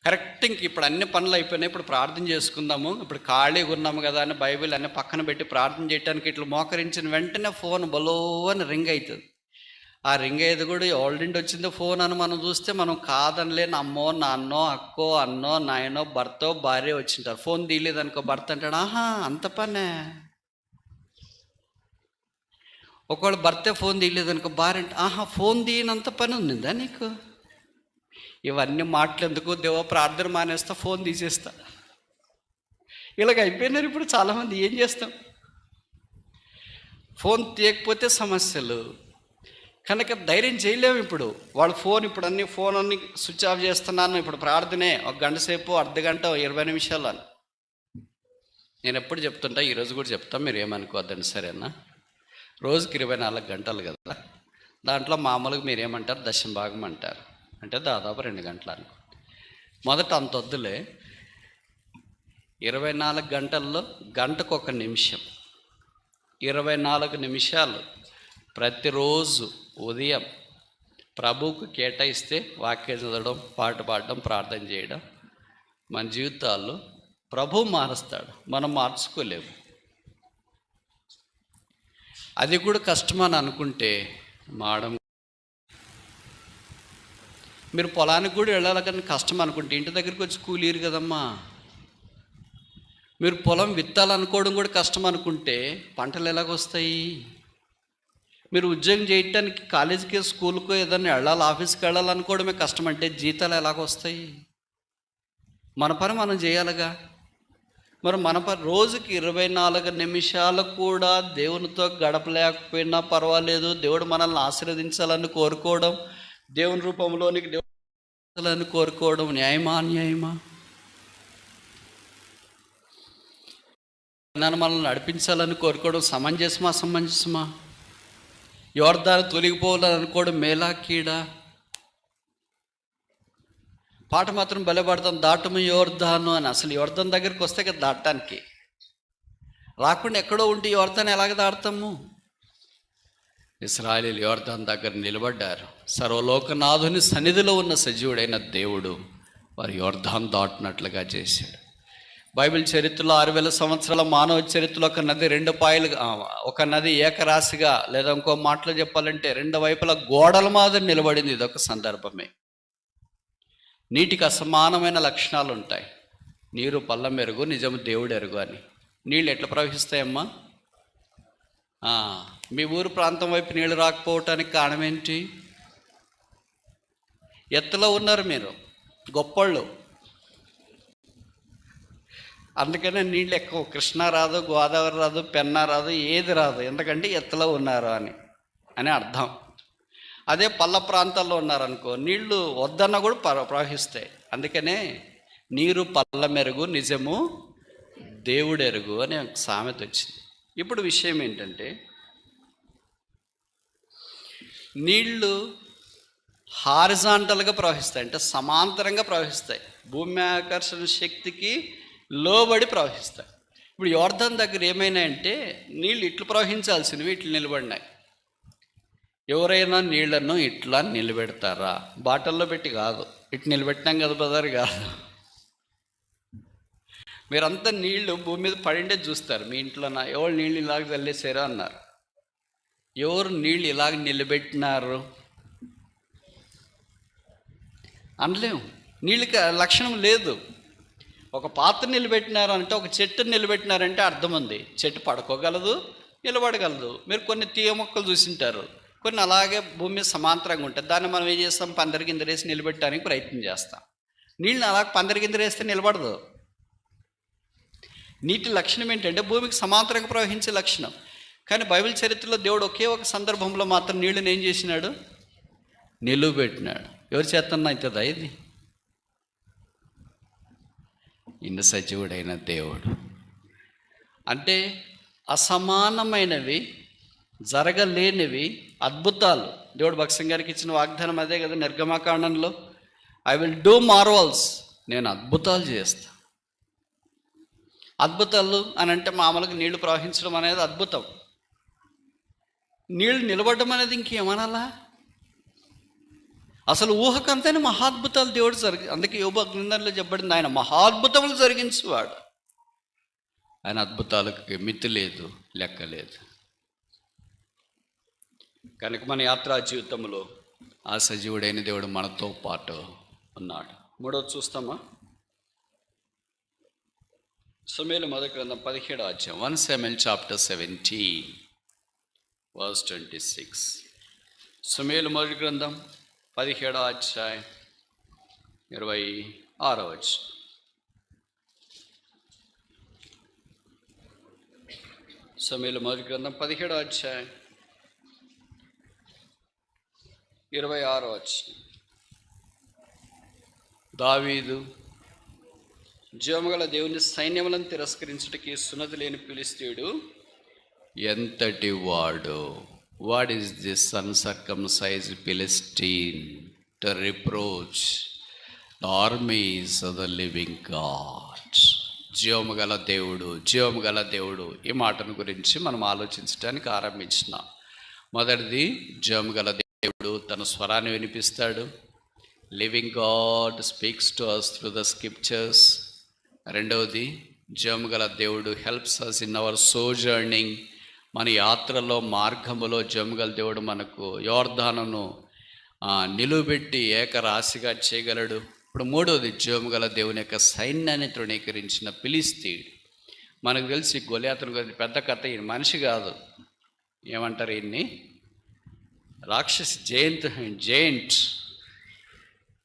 కరెక్ట్ ఇంక ఇప్పుడు అన్ని పనులు అయిపోయినాయి, ఇప్పుడు ప్రార్థన చేసుకుందాము, ఇప్పుడు ఖాళీగా ఉన్నాము కదా అని బైబిల్ అన్నీ పక్కన పెట్టి ప్రార్థన చేయడానికి ఇట్లా మోకరించిన వెంటనే ఫోన్ బలో అని రింగ్ అవుతుంది. ఆ రింగ్ అయ్యేది కూడా ఆల్రెడీ వచ్చిందో ఫోన్ అని మనం చూస్తే, మనం కాదనలేని అమ్మో, నాన్నో, అక్కో, అన్నో, నాయనో, భర్తో, భార్య వచ్చింటారు. ఫోన్ తీయలేదనుకో, భర్త అంటాడు, ఆహా అంత పనే. ఒకవేళ భర్తే ఫోన్ తీయలేదనుకో, భార్య అంటే, ఆహా ఫోన్ తీయనంత పని ఉందా నీకు? ఇవన్నీ మాటలెందుకు? దేవో, ప్రార్థన మానేస్తా, ఫోన్ తీసేస్తా. ఇలాగ అయిపోయినారు ఇప్పుడు చాలామంది. ఏం చేస్తాం? ఫోన్ తీయకపోతే సమస్యలు, కనుక ధైర్యం చేయలేము. ఇప్పుడు వాళ్ళ ఫోన్, ఇప్పుడు ఫోన్ అన్ని స్విచ్ ఆఫ్ చేస్తున్నాను, ఇప్పుడు ప్రార్థనే 1 గంట సేపు, అర్ధ గంట, 20 నిమిషాలు అని నేను ఎప్పుడు చెప్తుంటా, ఈరోజు కూడా చెప్తాం, మీరు ఏమనుకోవద్దండి, సరేనా? రోజుకి 24 గంటలు కదా, దాంట్లో మామూలుగా మీరు ఏమంటారు? దశమ భాగం అంటారు, అంటే దాదాపు 2 గంటలు అనుకో. మొదట అంత వద్దులే, 24 గంటల్లో గంటకు 1 నిమిషం, 24 నిమిషాలు ప్రతిరోజు ఉదయం ప్రభువుకు కేటాయిస్తే, వాక్యం చదవడం, పాట పాడడం, ప్రార్థన చేయడం, మన జీవితాల్లో ప్రభువు మారుస్తాడు. మనం మార్చుకోలేము. అది కూడా కష్టమని అనుకుంటే మాడం. మీరు పొలానికి కూడా వెళ్ళాలి కానీ కష్టం అనుకుంటే ఇంటి దగ్గరికి వచ్చి కూలీరు కదమ్మా. మీరు పొలం విత్తాలనుకోవడం కూడా కష్టం అనుకుంటే పంటలు ఎలాగొస్తాయి? మీరు ఉద్యోగం చేయటానికి కాలేజీకి, స్కూల్కో ఏదైనా వెళ్ళాలి, ఆఫీస్కి వెళ్ళాలనుకోవడమే కష్టం అంటే జీతాలు ఎలాగొస్తాయి? మన పని మనం చేయాలిగా. మరి మన పని రోజుకి 24 నిమిషాలు కూడా దేవునితో గడపలేకపోయినా పర్వాలేదు, దేవుడు మనల్ని ఆశీర్వదించాలని కోరుకోవడం, దేవుని రూపంలోనికి దేవుని కోరుకోవడం న్యాయమా అన్యాయమా? నన్ను మనల్ని నడిపించాలని కోరుకోవడం సమంజసమా అసమంజసమా? యోర్దాను తొలగిపోవాలని అనుకోవడం మేలా కీడా? పాట మాత్రం బలపడతాం, దాటము యోర్దాను అని. అసలు యోర్దాను దగ్గరికి వస్తే కదా దాటడానికి, రాకుండా ఎక్కడో ఉంటే యోర్దాను ఎలాగ దాడతాము? ఇశ్రాయేలీయులు యోర్దాను దగ్గర నిలబడ్డారు. సర్వలోకనాథుని సన్నిధిలో ఉన్న సజీవుడైన దేవుడు వారు యోర్దాను దాటినట్లుగా చేశాడు. బైబిల్ చరిత్రలో 6000 సంవత్సరాల మానవ చరిత్రలో ఒక నది 2 పాయలుగా, ఒక నది ఏకరాశిగా, లేదా ఇంకో మాటలో చెప్పాలంటే 2 వైపులా గోడల మాదిరి నిలబడింది. ఇదొక సందర్భమే. నీటికి అసమానమైన లక్షణాలు ఉంటాయి. నీరు పళ్ళ మెరుగు, నిజము దేవుడు ఎరుగు అని. నీళ్ళు ఎట్లా ప్రవహిస్తాయమ్మా? మీ ఊరు ప్రాంతం వైపు నీళ్ళు రాకపోవటానికి కారణం ఏంటి? ఎత్తులో ఉన్నారు మీరు, గొప్పోళ్ళు, అందుకనే నీళ్ళు ఎక్కువ. కృష్ణా రాదు, గోదావరి రాదు, పెన్నా రాదు, ఏది రాదు, ఎందుకంటే ఎత్తులో ఉన్నారు అని అర్థం. అదే పల్ల ప్రాంతాల్లో ఉన్నారనుకో, నీళ్లు వద్దన్నా కూడా ప్రవహిస్తాయి. అందుకనే నీరు పల్ల మెరుగు, నిజము దేవుడెరుగు అనే ఒక సామెత వచ్చింది. ఇప్పుడు విషయం ఏంటంటే, నీళ్లు హారిజాంటల్గా ప్రవహిస్తాయి, అంటే సమాంతరంగా ప్రవహిస్తాయి, భూమి ఆకర్షణ శక్తికి లోబడి ప్రవహిస్తాయి. ఇప్పుడు యోర్దాను దగ్గర ఏమైనాయంటే, నీళ్ళు ఇట్లు ప్రవహించాల్సినవి ఇట్లు నిలబడినాయి. ఎవరైనా నీళ్లను ఇట్లా నిలబెడతారా? బాటిల్లో పెట్టి కాదు, ఇటు నిలబెట్టినాం కదా బ్రదర్, కాదు. మీరంతా నీళ్లు భూమి మీద పడిండే చూస్తారు. మీ ఇంట్లో ఎవరు నీళ్ళు ఇలాగ చల్లేసారా అన్నారు. ఎవరు నీళ్ళు ఇలాగ నిలబెట్టినారు అనలేము. నీళ్ళకి లక్షణం లేదు. ఒక పాత్ర నిలబెట్టినారు అంటే, ఒక చెట్టుని నిలబెట్టినారంటే అర్థం ఉంది. చెట్టు పడుకోగలదు, నిలబడగలదు. మీరు కొన్ని తీయ మొక్కలు చూసింటారు, కొన్ని అలాగే భూమి మీద సమాంతరంగా ఉంటాయి. దాన్ని మనం ఏం చేస్తాం? పందిరి కింద వేసి నిలబెట్టడానికి ప్రయత్నం చేస్తాం. నీళ్ళని అలా పందిరి కింద వేస్తే నిలబడదు. నీటి లక్షణం ఏంటంటే భూమికి సమాంతరంగా ప్రవహించే లక్షణం. కానీ బైబిల్ చరిత్రలో దేవుడు ఒకే ఒక సందర్భంలో మాత్రం నీళ్ళని ఏం చేసినాడు? నిలువబెట్టినాడు. ఎవరి చేతన్నా అవుతుందా ఇది? ఇన్న సజీవుడైన దేవుడు. అంటే అసమానమైనవి, జరగలేనివి అద్భుతాలు. దేవుడు భక్సం గారికి ఇచ్చిన వాగ్దానం అదే కదా, నిర్గమకాండంలో, ఐ విల్ డూ మార్వల్స్, నేను అద్భుతాలు చేస్తా. అద్భుతాలు అని అంటే మామూలుగా నీళ్లు ప్రవహించడం అనేది అద్భుతం. నీళ్లు నిలబడడం అనేది ఇంకేమనాలా? అసలు ఊహకంతనే మహాద్భుతాలు దేవుడు అందుకే యోబు గ్రంథంలో చెప్పబడింది, ఆయన మహాద్భుతములు జరిగించేవాడు. ఆయన అద్భుతాలకు మితి లేదు, లెక్క లేదు. కనుక మన యాత్రా జీవితంలో ఆ సజీవుడైన దేవుడు మనతో పాటు ఉన్నాడు. మూడోది చూస్తామా? సమూయేలు మొదటి గ్రంథం 17వ అధ్యాయం, 1 Samuel chapter 17 verse 26. సమూయేలు మొదటి గ్రంథం 17వ అధ్యాయం 26వ వచనం. సమూయేలు మొదటి గ్రంథం 17వ అధ్యాయం 26వ వచనం. దావీదు జీవముగల దేవుని సైన్యములను తిరస్కరించుటకి సున్నతి లేని ఫిలిష్తీయుడు ఎంతటి వాడు? What is this uncircumcised Philistine to reproach the armies of the living God? జీవముగల దేవుడు, జీవముగల దేవుడు. ఈ మాటను గురించి మనం ఆలోచించడానికి ఆరంభించినాం. మొదటిది, జీవముగల దేవుడు తన స్వరాన్ని వినిపిస్తాడు. Living God speaks to us through the scriptures. రెండవది, జీవముగల దేవుడు helps us in our sojourning. మన యాత్రలో, మార్గములో జీవముగల దేవుడు మనకు యోర్దానును నిలువబెట్టి ఏకరాశిగా చేయగలడు. ఇప్పుడు మూడవది, జీవముగల దేవుని యొక్క సైన్యాన్ని తృణీకరించిన ఫిలిష్తీయుడు. మనకు తెలిసి గొలియాతును గురించి పెద్ద కథ. ఈయన మనిషి కాదు, ఏమంటారు ఈయన్ని? రాక్షసి, జైంట్.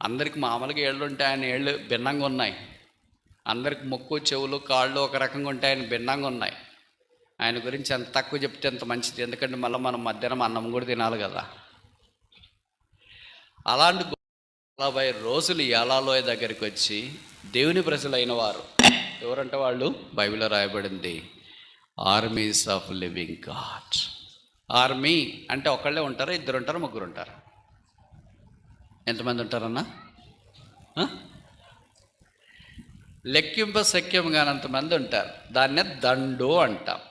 అందరికి మామూలుగా ఏళ్ళు ఉంటాయి, ఆయన ఏళ్ళు భిన్నంగా ఉన్నాయి. అందరికి ముక్కు, చెవులు, కాళ్ళు ఒక రకంగా ఉంటాయి, ఆయన భిన్నంగా ఉన్నాయి. ఆయన గురించి ఎంత తక్కువ చెప్తే అంత మంచిది. ఎందుకంటే మళ్ళీ మనం మధ్యాహ్నం అన్నం కూడా తినాలి కదా. అలాంటి 40 రోజులు యాలాలోయ దగ్గరికి వచ్చి దేవుని ప్రజలైన వారు ఎవరంటే వాళ్ళు, బైబిల్లో రాయబడింది, armies of living God. Army అంటే ఒకళ్ళే ఉంటారా? ఇద్దరు ఉంటారా? ముగ్గురు ఉంటారా? ఎంతమంది ఉంటారన్నా? లెక్కింప శక్యం కానంతమంది ఉంటారు. దాన్నే దండు అంటాం.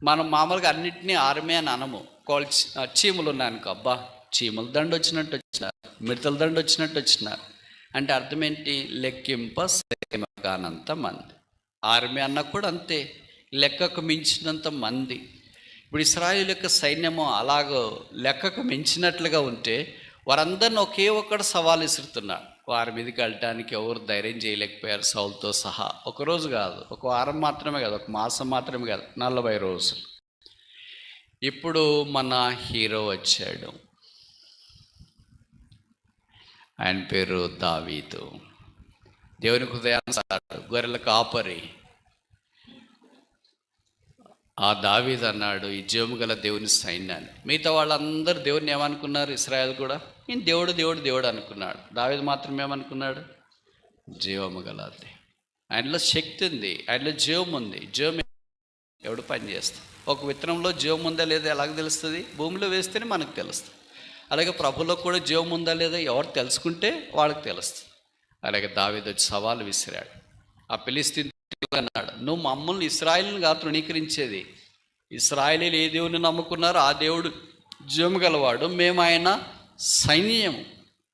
మనం మామూలుగా అన్నింటినీ ఆర్మీ అని అనము. చీములు ఉన్నాయనుకో, అబ్బా చీముల దండు వచ్చినట్టు వచ్చినారు, మిడతల దండు వచ్చినట్టు వచ్చినారు అంటే అర్థం ఏంటి? లెక్కింప శక్యం కానంత మంది. ఆర్మీ అన్న కూడా అంతే, లెక్కకు మించినంత మంది. ఇప్పుడు ఇశ్రాయేలు యొక్క సైన్యము అలాగో లెక్కకు మించినట్లుగా ఉంటే వారందరిని ఒకే ఒక్కడు సవాల్ విసురుతున్నాడు. వారి మీదకి వెళ్ళటానికి ఎవరు ధైర్యం చేయలేకపోయారు, సౌలుతో సహా. ఒకరోజు కాదు, ఒక వారం మాత్రమే కాదు, ఒక మాసం మాత్రమే కాదు, 40 రోజులు. ఇప్పుడు మన హీరో వచ్చాడు. ఆయన పేరు దావీదు. దేవుని హృదయానుసారుడు, గొర్రెల కాపరి. ఆ దావీదు అన్నాడు, ఈ జీవము గల దేవుని సైన్యాన్ని. మిగతా వాళ్ళందరూ దేవుడిని ఏమనుకున్నారు? ఇశ్రాయేల్ కూడా ఈయన దేవుడు దేవుడు దేవుడు అనుకున్నాడు. దావీదు మాత్రం ఏమనుకున్నాడు? జీవము గల దేవుడు. ఆయనలో శక్తి ఉంది, ఆయనలో జీవం ఉంది. జీవం ఎవడు పని చేస్తాడు? ఒక విత్తనంలో జీవం ఉందా లేదా ఎలాగ తెలుస్తుంది? భూమిలో వేస్తేనే మనకు తెలుస్తుంది. అలాగే ప్రభులో కూడా జీవం ఉందా లేదా ఎవరు తెలుసుకుంటే వాళ్ళకి తెలుస్తుంది. అలాగే దావీదు వచ్చి సవాలు విసిరాడు. ఆ ఫిలిష్తీయుడు అన్నాడు, నువ్వు మమ్మల్ని ఇశ్రాయేలుని కాదు తృణీకరించేది. ఇశ్రాయేలీలు ఏ దేవుని నమ్ముకున్నారో ఆ దేవుడు జీవము గలవాడు, మేము ఆయన సైన్యము.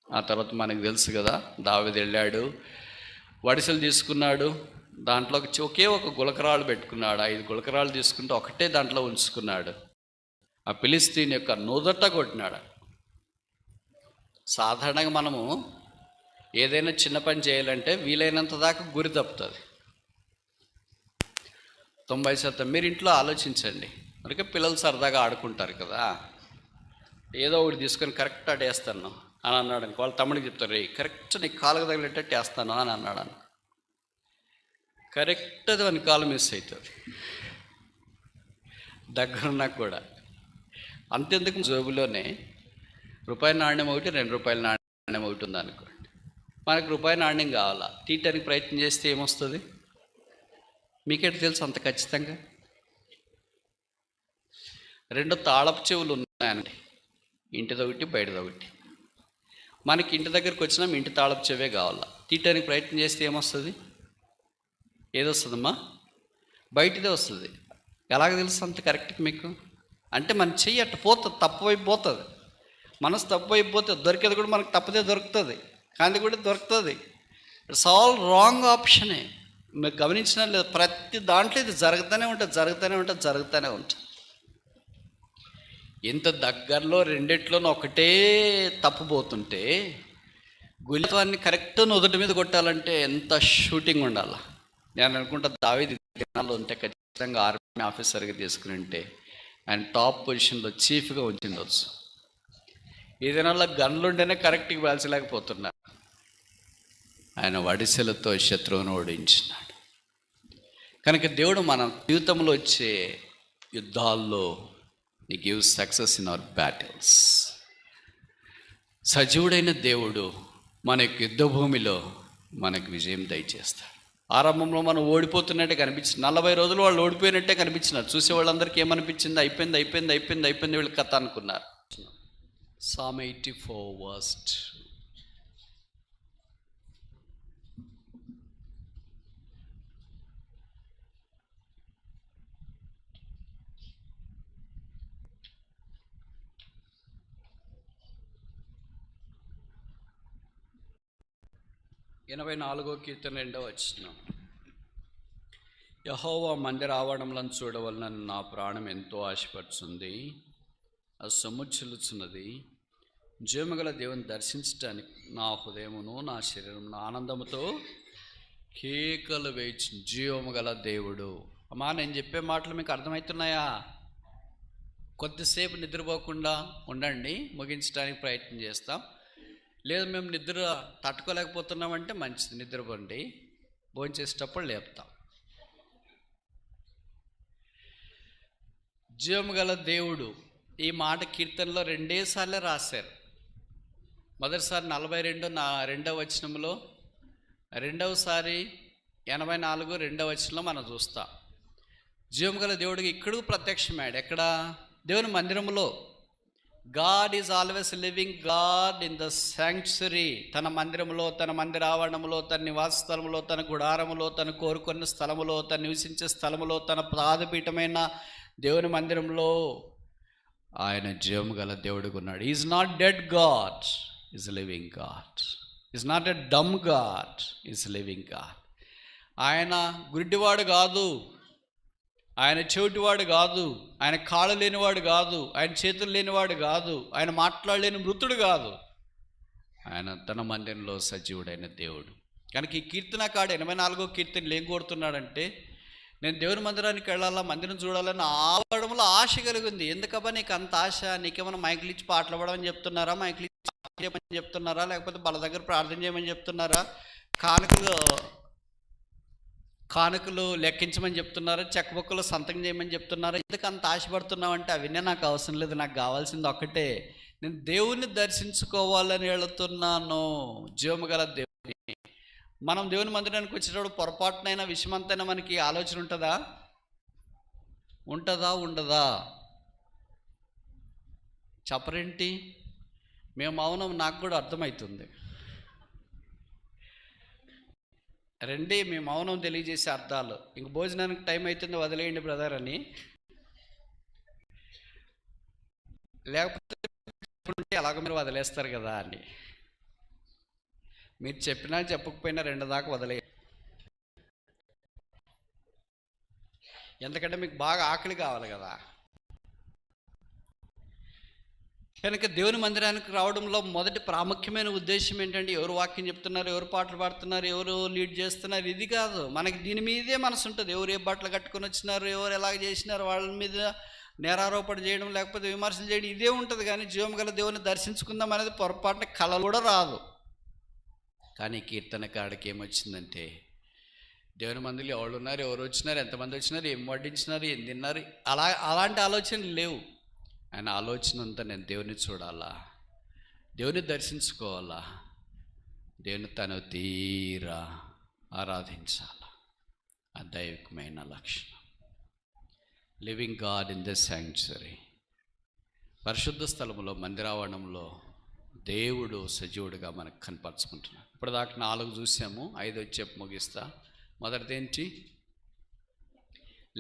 ఆ తర్వాత మనకు తెలుసు కదా, దావీదు వెళ్ళాడు, వడిసెలు తీసుకున్నాడు, దాంట్లో ఒకే ఒక గులకరాళ్ళు పెట్టుకున్నాడు. 5 గులకరాళ్ళు తీసుకుంటే ఒకటే దాంట్లో ఉంచుకున్నాడు. ఆ ఫిలిష్తీయుని యొక్క నుదట కొట్టినాడు. సాధారణంగా మనము ఏదైనా చిన్న పని చేయాలంటే వీలైనంత దాకా గురి తప్పుతుంది. 90% మీరు ఇంట్లో ఆలోచించండి. అందుకే పిల్లలు సరదాగా ఆడుకుంటారు కదా, ఏదో ఒకటి తీసుకొని కరెక్ట్ వేస్తాను అని అన్నాడు అనుకో, వాళ్ళ తమ్ముడికి చెప్తారు, కరెక్ట్ నీకు కాలుకు తగిలేటట్టు వేస్తాను అని అన్నాడు అనుకో, కరెక్ట్ అది వాని కాలు మిస్ అవుతుంది. దగ్గరున్నా కూడా అంతెందుకు, జోబులోనే రూపాయి నాణ్యం ఒకటి, 2 రూపాయల నాణ్యం ఒకటి ఉంది అనుకోండి. మనకు రూపాయి నాణ్యం కావాలా, తీయటానికి ప్రయత్నం చేస్తే ఏమొస్తుంది? మీకేంటి తెలుసు అంత ఖచ్చితంగా? 2 తాళపు చెవులు ఉన్నాయండి, ఇంటిదొకటి బయటదొకటి. మనకి ఇంటి దగ్గరికి వచ్చినా ఇంటి తాళపు చెవే కావాలా, తీయటానికి ప్రయత్నం చేస్తే ఏమొస్తుంది? ఏదొస్తుందమ్మా? బయటదే వస్తుంది. ఎలాగ తెలుసు అంత కరెక్ట్గా మీకు? అంటే మన చెయ్యి అట్టు పోతుంది, తప్పువైపోతుంది. మనసు తప్పువైపోతే దొరికేది కూడా మనకు తప్పదే దొరుకుతుంది, కానీ కూడా దొరుకుతుంది. ఇట్స్ ఆల్ రాంగ్ ఆప్షనే. మీరు గమనించినా లేదు, ప్రతి దాంట్లో ఇది జరుగుతూనే ఉంటుంది. ఇంత దగ్గరలో రెండిట్లోనూ ఒకటే తప్పుపోతుంటే గులిత్వాన్ని కరెక్ట్ నుదుటి మీద కొట్టాలంటే ఎంత షూటింగ్ ఉండాలా? నేను అనుకుంటా దావీదు దినాల్లో ఉంటే ఖచ్చితంగా ఆర్మీ ఆఫీసర్గా తీసుకుని ఉంటే ఆయన టాప్ పొజిషన్లో చీఫ్గా ఉంచిండవచ్చు. ఈ దినాల్లో గన్లు ఉంటేనే కరెక్ట్గా పేల్చలేకపోతున్నారు. ఆయన వడిసెలతో శత్రువును ఓడించినాడు. కనుక దేవుడు మన జీవితంలో వచ్చే యుద్ధాల్లో He gives success in our battles. సజీవుడైన దేవుడు మన యొక్క యుద్ధ భూమిలో మనకు విజయం దయచేస్తాడు. ఆరంభంలో మనం ఓడిపోతున్నట్టే కనిపించింది. 40 రోజులు వాళ్ళు ఓడిపోయినట్టే కనిపించినారు. చూసే వాళ్ళందరికీ ఏమనిపించింది? అయిపోయింది వీళ్ళ కథ అనుకున్నారు. Psalm 84 verse 2. కీర్తన 2వ వచనం. యెహోవా మందిర ఆవరణంలను చూడవలనని నా ప్రాణం ఎంతో ఆశపడుతుంది, అది సొమ్ముచిల్లుచున్నది. జీవముగల దేవుని దర్శించడానికి నా హృదయమును నా శరీరమును ఆనందముతో కేకలు వేయించు. జీవముగల దేవుడు. అమ్మా, నేను చెప్పే మాటలు మీకు అర్థమవుతున్నాయా? కొద్దిసేపు నిద్రపోకుండా ఉండండి, ముగించడానికి ప్రయత్నం చేస్తాం. లేదు మేము నిద్ర తట్టుకోలేకపోతున్నామంటే మంచిది, నిద్రపోండి, భోజనం చేసేటప్పుడు లేపుతాం. జీవము గల దేవుడు ఈ మాట కీర్తనలో 2 సార్లు రాశారు. మొదటిసారి 42వ వచనంలో, రెండవసారి 84 2వ వచనంలో మనం చూస్తాం. జీవము గల దేవుడికి ఇక్కడ ప్రత్యక్షమాడు. ఎక్కడ? దేవుని మందిరంలో. God is always living God in the sanctuary. తన మందిరములో, తన మందిర ఆవరణములో, తన నివాస స్థలములో, తన గుడారములో, తన కోరుకున్న స్థలములో, తన నివసించే స్థలములో, తన పాదపీఠమైన దేవుని మందిరంలో ఆయన జీవము గల దేవుడిగా ఉన్నాడు. Is not dead God, is living God. Is not a dumb God, is living God. ఆయన గుడ్డివాడు కాదు, ఆయన చెవిటివాడు కాదు, ఆయన కాళ్ళు లేనివాడు కాదు, ఆయన చేతులు లేనివాడు కాదు, ఆయన మాట్లాడలేని మృతుడు కాదు. ఆయన తన మందిరంలో సజీవుడైన దేవుడు. కనుక ఈ కీర్తనకాడు 84వ కీర్తనలు ఏం కోరుతున్నాడంటే, నేను దేవుని మందిరానికి వెళ్ళాలా, మందిరం చూడాలని ఆవడంలో ఆశ కలిగింది. ఎందుకబ్బా నీకు అంత ఆశ? నీకేమైనా మైకులు ఇచ్చి పాటలు పాడమని చెప్తున్నారా, మైకులు ఇచ్చి పాటలు చేయమని చెప్తున్నారా, లేకపోతే వాళ్ళ దగ్గర ప్రార్థన చేయమని చెప్తున్నారా, కానుకలు కానుకలు లెక్కించమని చెప్తున్నారు, చెక్ బుక్లో సంతకం చేయమని చెప్తున్నారు. ఎందుకు అంత ఆశపడుతున్నావు అంటే అవన్నీ నాకు అవసరం లేదు, నాకు కావాల్సింది ఒక్కటే, నేను దేవుణ్ణి దర్శించుకోవాలని వెళుతున్నాను. జీవము గల దేవుని. మనం దేవుని మందిరానికి వచ్చేటప్పుడు పొరపాటునైనా విషయమంతైనా మనకి ఆలోచన ఉంటుందా? ఉండదా? చెప్పరేంటి? మేము మౌనం, నాకు కూడా అర్థమవుతుంది. రండి, మీ మౌనం తెలియజేసే అర్థాలు. ఇంక భోజనానికి టైం అవుతుంది, వదిలేయండి బ్రదర్ అని. లేకపోతే అలాగ మీరు వదిలేస్తారు కదా అని. మీరు చెప్పినా చెప్పకపోయినా 2 దాకా వదిలే. ఎందుకంటే మీకు బాగా ఆకలి కావాలి కదా. కనుక దేవుని మందిరానికి రావడంలో మొదటి ప్రాముఖ్యమైన ఉద్దేశం ఏంటంటే, ఎవరు వాక్యం చెప్తున్నారు, ఎవరు పాటలు పాడుతున్నారు, ఎవరు లీడ్ చేస్తున్నారు, ఇది కాదు. మనకి దీని మీదే మనసు ఉంటుంది. ఎవరు ఏ బట్టలు కట్టుకొని వచ్చినారు, ఎవరు ఎలాగ చేసినారు, వాళ్ళ మీద నేరారోపణ చేయడం లేకపోతే విమర్శలు చేయడం, ఇదే ఉంటుంది. కానీ జీవం గల దేవుని దర్శించుకుందాం అనేది పొరపాటున కళ కూడా రాదు. కానీ కీర్తనకాడికి ఏమొచ్చిందంటే, దేవుని మందిలో ఎవరు ఉన్నారు, ఎవరు వచ్చినారు, ఎంతమంది వచ్చినారు, ఏం వడ్డించినారు, ఏం తిన్నారు, అలాంటి ఆలోచనలు లేవు. ఆయన ఆలోచన అంతా నేను దేవుని చూడాలా, దేవుని దర్శించుకోవాలా, దేవుని తను తీరా ఆరాధించాలా. ఆ దైవికమైన లక్షణం. Living God in the sanctuary. పరిశుద్ధ స్థలంలో, మందిరావరణంలో దేవుడు సజీవుడిగా మనకు కనపరుచుకుంటున్నాడు. ఇప్పుడు దాకా 4 చూసాము, 5 చెప్పి ముగిస్తా. మొదటిదేంటి?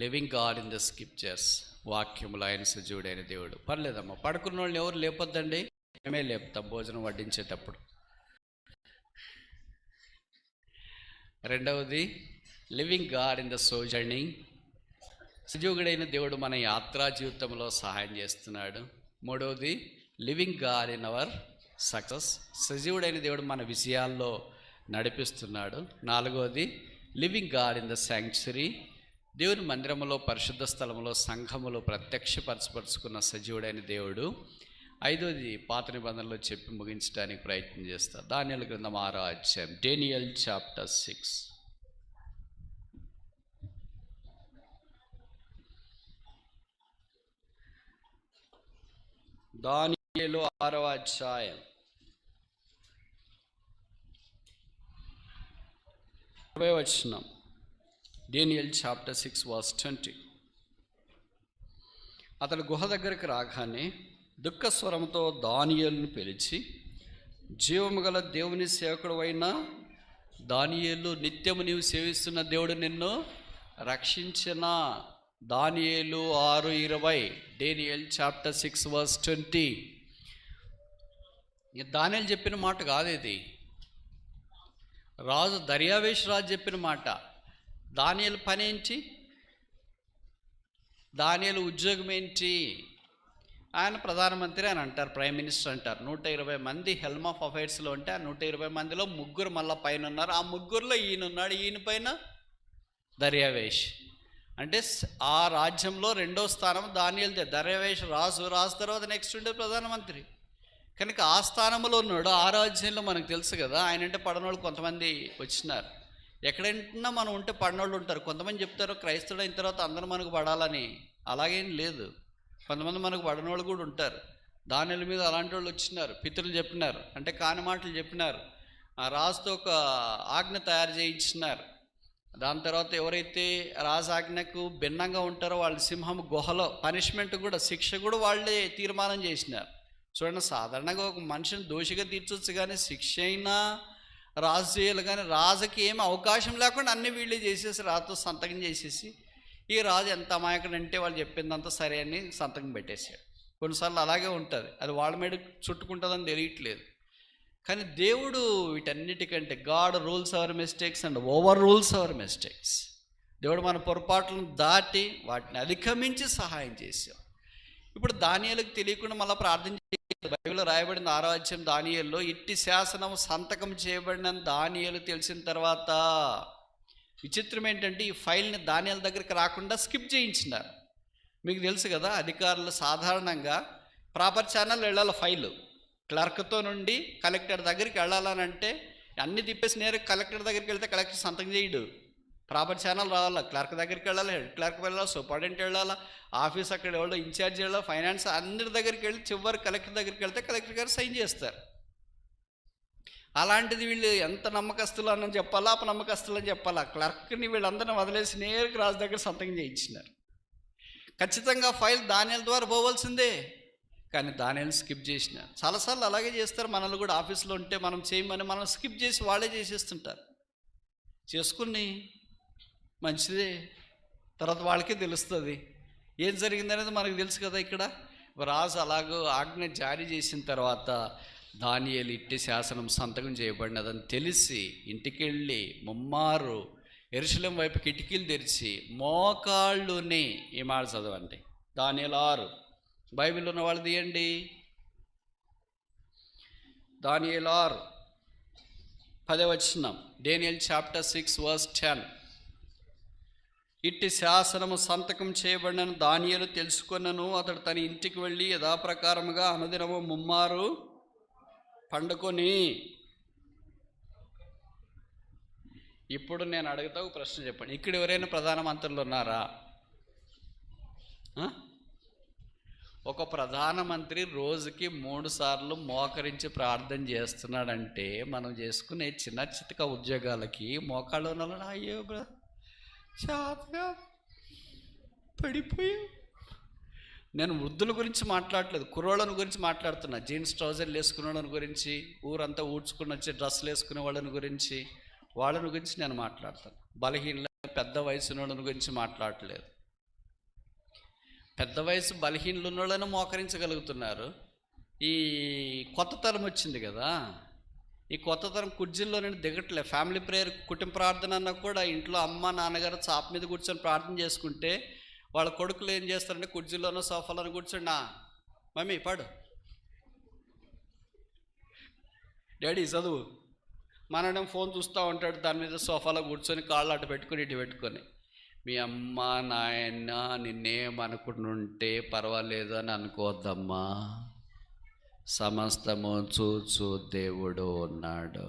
Living God in the scriptures. వాక్యములు ఆయన సజీవుడైన దేవుడు. పర్లేదమ్మా, పడుకున్న వాళ్ళని ఎవరు లేపొద్దండి, మేమే లేపుతాం భోజనం వడ్డించేటప్పుడు. రెండవది, లివింగ్ గాడ్ ఇన్ ద సోజర్నింగ్. సజీవుడైన దేవుడు మన యాత్రా జీవితంలో సహాయం చేస్తున్నాడు. మూడవది, living God in our success. సజీవుడైన దేవుడు మన విజయాల్లో నడిపిస్తున్నాడు. నాలుగవది, living God in the sanctuary. దేవుని మందిరములో, పరిశుద్ధ స్థలంలో, సంఘములో ప్రత్యక్షపరచపరుచుకున్న సజీవుడైన దేవుడు. ఐదవది, పాత నిబంధనలో చెప్పి ముగించడానికి ప్రయత్నం చేస్తా. దానియేలు గ్రంథం 6వ అధ్యాయం, డేనియల్ చాప్టర్ 6. దానియేలు 6వ అధ్యాయం 20వ వచనం. Daniel chapter 6 verse 20. అతడు గుహ దగ్గరికి రాగానే దుఃఖ స్వరంతో దానియేలును పిలిచి, జీవము గల దేవుని సేవకుడు అయిన దానియేలు, నిత్యము నీవు సేవిస్తున్న దేవుడు నిన్ను రక్షించిన. దానియేలు 6:20. Daniel chapter 6 verse 20. దానియేలు చెప్పిన మాట కాదు ఇది, రాజు దర్యావేషు రాజు చెప్పిన మాట. దానియేలు పని ఏంటి? దానియేలు ఉద్యోగం ఏంటి? ఆయన ప్రధానమంత్రి అని అంటారు, ప్రైమ్ మినిస్టర్ అంటారు. 120 మంది హెల్మ్ ఆఫ్ అఫైర్స్లో ఉంటే ఆ 120 మందిలో 3 మళ్ళీ పైన ఉన్నారు. ఆ 3లో ఈయన ఉన్నాడు. ఈయన పైన దర్యావేష్. అంటే ఆ రాజ్యంలో 2వ స్థానం దానియేలుదే. దర్యావేష్ రాజు తర్వాత నెక్స్ట్ ఉండే ప్రధానమంత్రి. కనుక ఆ స్థానంలో ఉన్నాడు. ఆ రాజ్యంలో మనకు తెలుసు కదా, ఆయన అంటే పడనోళ్ళు కొంతమంది వచ్చినారు. ఎక్కడైనా మనం ఉంటే పడినోళ్ళు ఉంటారు. కొంతమంది చెప్తారు క్రైస్తవుడు అయిన తర్వాత అందరూ మనకు పడాలని. అలాగేం లేదు, కొంతమంది మనకు పడనోళ్ళు కూడా ఉంటారు. దానియేలు మీద అలాంటి వాళ్ళు వచ్చినారు. పితరులు చెప్పినారు, అంటే కాని మాటలు చెప్పినారు. ఆ రాజుతో ఒక ఆజ్ఞ తయారు చేయించినారు. దాని తర్వాత ఎవరైతే రాజాజ్ఞకు భిన్నంగా ఉంటారో వాళ్ళు సింహం గుహలో పనిష్మెంట్ కూడా, శిక్ష కూడా వాళ్ళే తీర్మానం చేసినారు. చూడండి, సాధారణంగా ఒక మనిషిని దోషిగా తీర్చొచ్చు, కానీ శిక్ష అయినా రాజు చేయాలి. కానీ రాజుకి ఏమి అవకాశం లేకుండా అన్ని వీళ్ళే చేసేసి రాజుతో సంతకం చేసేసి, ఈ రాజు ఎంత అమాయకుడు అంటే వాళ్ళు చెప్పిందంతా సరే అని సంతకం పెట్టేశాడు. కొన్నిసార్లు అలాగే ఉంటుంది, అది వాళ్ళ మీద చుట్టుకుంటుందని తెలియట్లేదు. కానీ దేవుడు వీటన్నిటికంటే, God rules hour mistakes and over rules hour mistakes. దేవుడు మన పొరపాట్లను దాటి వాటిని అధిగమించి సహాయం చేశాడు. ఇప్పుడు దానియేలుకు తెలియకుండా మళ్ళీ ప్రార్థన చేయాలి. బైబిల్లో రాయబడిన 6వ అధ్యాయం దానియేలులో, ఇట్టి శాసనం సంతకం చేయబడిన దానియేలు తెలిసిన తర్వాత, విచిత్రం ఏంటంటే ఈ ఫైల్ని దానియేలు దగ్గరికి రాకుండా స్కిప్ చేయించినారు. మీకు తెలుసు కదా, అధికారులు సాధారణంగా ప్రాపర్ ఛానల్ వెళ్ళాలి. ఫైలు క్లర్క్తో నుండి కలెక్టర్ దగ్గరికి వెళ్ళాలని అంటే అన్ని తిప్పేసి నేరుగా కలెక్టర్ దగ్గరికి వెళ్తే కలెక్టర్ సంతకం చేయడు. ప్రాపర్ ఛానల్ రావాలా, క్లర్క్ దగ్గరికి వెళ్ళాలి, హెడ్ క్లర్క్ వెళ్ళాలి, సూపరింటెండెంట్ వెళ్ళాలా, ఆఫీస్ అక్కడ ఎవరో ఇన్ఛార్జ్ వెళ్ళాలి, ఫైనాన్స్ అందరి దగ్గరికి వెళ్ళి చివరి కలెక్టర్ దగ్గరికి వెళ్తే కలెక్టర్ గారు సైన్ చేస్తారు. అలాంటిది వీళ్ళు ఎంత నమ్మకస్తులు అని చెప్పాలా, అపనమ్మకస్తులు అని చెప్పాలా, క్లర్క్ని వీళ్ళందరినీ వదిలేసి నేరుగా రాజు దగ్గర సంతకం చేయించినారు. ఖచ్చితంగా ఫైల్ దానియేలు ద్వారా పోవాల్సిందే, కానీ దానియేలు స్కిప్ చేసిన. చాలాసార్లు అలాగే చేస్తారు. మనల్ని కూడా ఆఫీస్లో ఉంటే మనం చేయమని మనం స్కిప్ చేసి వాళ్ళే చేసేస్తుంటారు. చేసుకుని మంచిదే, తర్వాత వాళ్ళకే తెలుస్తుంది ఏం జరిగిందనేది మనకు తెలుసు కదా. ఇక్కడ రాజు అలాగో ఆజ్ఞ జారీ చేసిన తర్వాత దానియేలు ఇట్టి శాసనం సంతకం చేయబడినదని తెలిసి ఇంటికి వెళ్ళి ముమ్మారు యెరూషలేం వైపు కిటికీలు తెరిచి మోకాళ్ళుని, ఈ మాట చదవండి, దానియేలు 6 బైబిల్ ఉన్న వాళ్ళు తీయండి, దానియేలు 6 10వ వచనం, డేనియల్ చాప్టర్ 6 వర్స్ 10. ఇట్టి శాసనము సంతకం చేయబడిన దానియేలు తెలుసుకొనను, అతడు తన ఇంటికి వెళ్ళి యథాప్రకారముగా అనుదినము ముమ్మారు పండుకొని. ఇప్పుడు నేను అడుగుతా ఒక ప్రశ్న చెప్పండి, ఇక్కడ ఎవరైనా ప్రధానమంత్రులు ఉన్నారా? ఒక ప్రధానమంత్రి రోజుకి 3 సార్లు మోకరించి ప్రార్థన చేస్తున్నాడంటే మనం చేసుకునే చిన్న చితక ఉద్యోగాలకి మోకాళ్ళు ఉన్నాడు. అయ్యో చాతగా పడిపోయా. నేను వృద్ధుల గురించి మాట్లాడలేదు, కుర్రోళ్ళని గురించి మాట్లాడుతున్నా. జీన్స్ ట్రౌజర్లు వేసుకునే వాళ్ళని గురించి, ఊరంతా ఊడ్చుకుని వచ్చే డ్రెస్సులు వేసుకునే వాళ్ళని గురించి నేను మాట్లాడతాను. బలహీన పెద్ద వయసు వాళ్ళని గురించి మాట్లాడలేదు. పెద్ద వయసు బలహీనలు ఉన్న వాళ్ళని మోకరించగలుగుతున్నారు. ఈ కొత్త తరం వచ్చింది కదా, ఈ కొత్త తరం కుర్జీల్లో నుండి దిగట్లే. ఫ్యామిలీ ప్రేయర్, కుటుంబ ప్రార్థన అన్నా కూడా ఇంట్లో అమ్మ నాన్నగారు చాప మీద కూర్చొని ప్రార్థన చేసుకుంటే వాళ్ళ కొడుకులు ఏం చేస్తారంటే కుర్జీలోనో సోఫాలోనో కూర్చొని, నా మమ్మీ పాడు, డాడీ చదువు, మనడం ఫోన్ చూస్తూ ఉంటాడు, దాని మీద సోఫాలో కూర్చొని కాళ్ళు అటు పెట్టుకొని ఇటు పెట్టుకొని. మీ అమ్మ నాయన నిన్నేమనుకుంటుంటే పర్వాలేదు అని అనుకోవద్దమ్మా, సమస్తము చూచు దేవుడు ఉన్నాడు.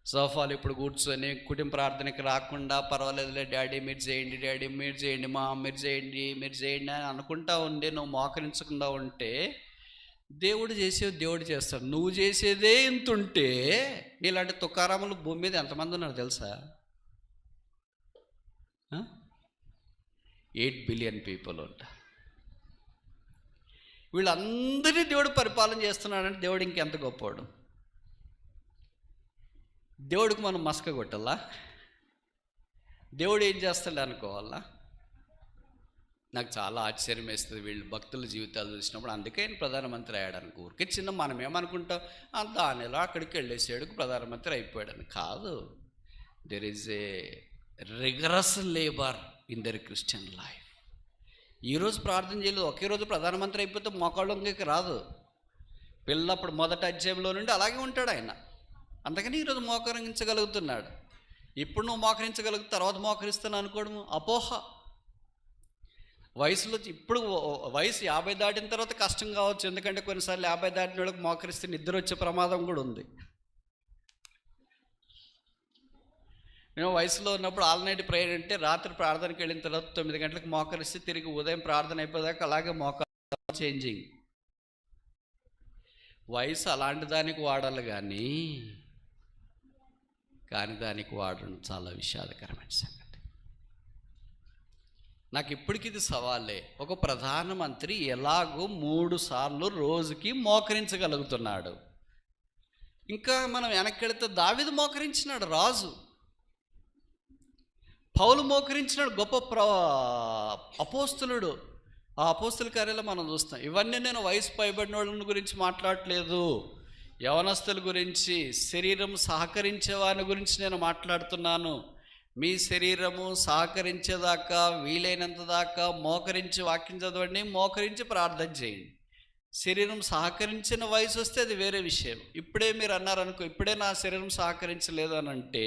సోఫాలు ఇప్పుడు కూర్చొని కుటుంబ ప్రార్థనకి రాకుండా పర్వాలేదులే డాడీ మీరు చేయండి, డాడీ మీరు చేయండి, మా మీరు చేయండి అని అనుకుంటా ఉండి నువ్వు మోకరించకుండా ఉంటే దేవుడు చేసేది దేవుడు చేస్తాడు. నువ్వు చేసేదే ఇంత ఉంటే ఇలాంటి తుకారాములు భూమి మీద ఎంతమంది ఉన్నారు తెలుసా? 8 బిలియన్ పీపుల్ ఉంటారు. వీళ్ళందరినీ దేవుడు పరిపాలన చేస్తున్నాడంటే దేవుడు ఇంకెంత గొప్పవాడు. దేవుడికి మనం మస్క కొట్టాలా? దేవుడు ఏం చేస్తాడు అనుకోవాలా? నాకు చాలా ఆశ్చర్యం వేస్తుంది వీళ్ళు భక్తుల జీవితాలు చూసినప్పుడు. అందుకే ఆయన ప్రధానమంత్రి అయ్యాడనుకో. ఊరికే చిన్న మనం ఏమనుకుంటాం, దానిలో అక్కడికి వెళ్ళేసాడు ప్రధానమంత్రి అయిపోయాడని కాదు. There is a rigorous labour in their Christian life. ఈరోజు ప్రార్థన చేయలేదు, ఒకే రోజు ప్రధానమంత్రి అయిపోతే మోకాళ్ళకి రాదు. పిల్లప్పుడు మొదటి అధ్యాయంలో నుండి అలాగే ఉంటాడు ఆయన. అందుకని ఈరోజు మోకరించగలుగుతున్నాడు. ఇప్పుడు నువ్వు మోకరించగలుగుతా, తర్వాత మోకరిస్తాను అనుకోవడము అపోహ. వయసులో ఇప్పుడు వయసు 50 దాటిన తర్వాత కష్టం కావచ్చు, ఎందుకంటే కొన్నిసార్లు 50 దాటిన వాళ్ళకి మోకరిస్తే నిద్ర వచ్చే ప్రమాదం కూడా ఉంది. మేము వయసులో ఉన్నప్పుడు ఆల్ నైట్ ప్రేయర్ అంటే రాత్రి ప్రార్థనకి వెళ్ళిన తర్వాత 9 గంటలకు మోకరిస్తే తిరిగి ఉదయం ప్రార్థన అయిపోదాకా అలాగే మోకాలు చేంజింగ్. వయసు అలాంటి దానికి వాడాలి కానీ దానికి వాడడం చాలా విషాదకరమైన సంగతి. నాకు ఇప్పటికి ఇది సవాలే. ఒక ప్రధానమంత్రి ఎలాగో 3 సార్లు రోజుకి మోకరించగలుగుతున్నాడు. ఇంకా మనం వెనక్కి వెళితే దావీదు మోకరించినాడు, రాజు. పౌలు మోకరించినాడు, గొప్ప అపోస్తులుడు. ఆ అపోస్తుల కార్యాలు మనం చూస్తాం. ఇవన్నీ నేను వయసు పైబడిన వాళ్ళ గురించి మాట్లాడట్లేదు, యవనస్తుల గురించి, శరీరం సహకరించే వారి గురించి నేను మాట్లాడుతున్నాను. మీ శరీరము సహకరించేదాకా వీలైనంత దాకా మోకరించి వాక్యం చదవండి, మోకరించి ప్రార్థన చేయండి. శరీరం సహకరించిన వయసు వస్తే అది వేరే విషయం. ఇప్పుడే మీరు అన్నారనుకో, ఇప్పుడే నా శరీరం సహకరించలేదు అని అంటే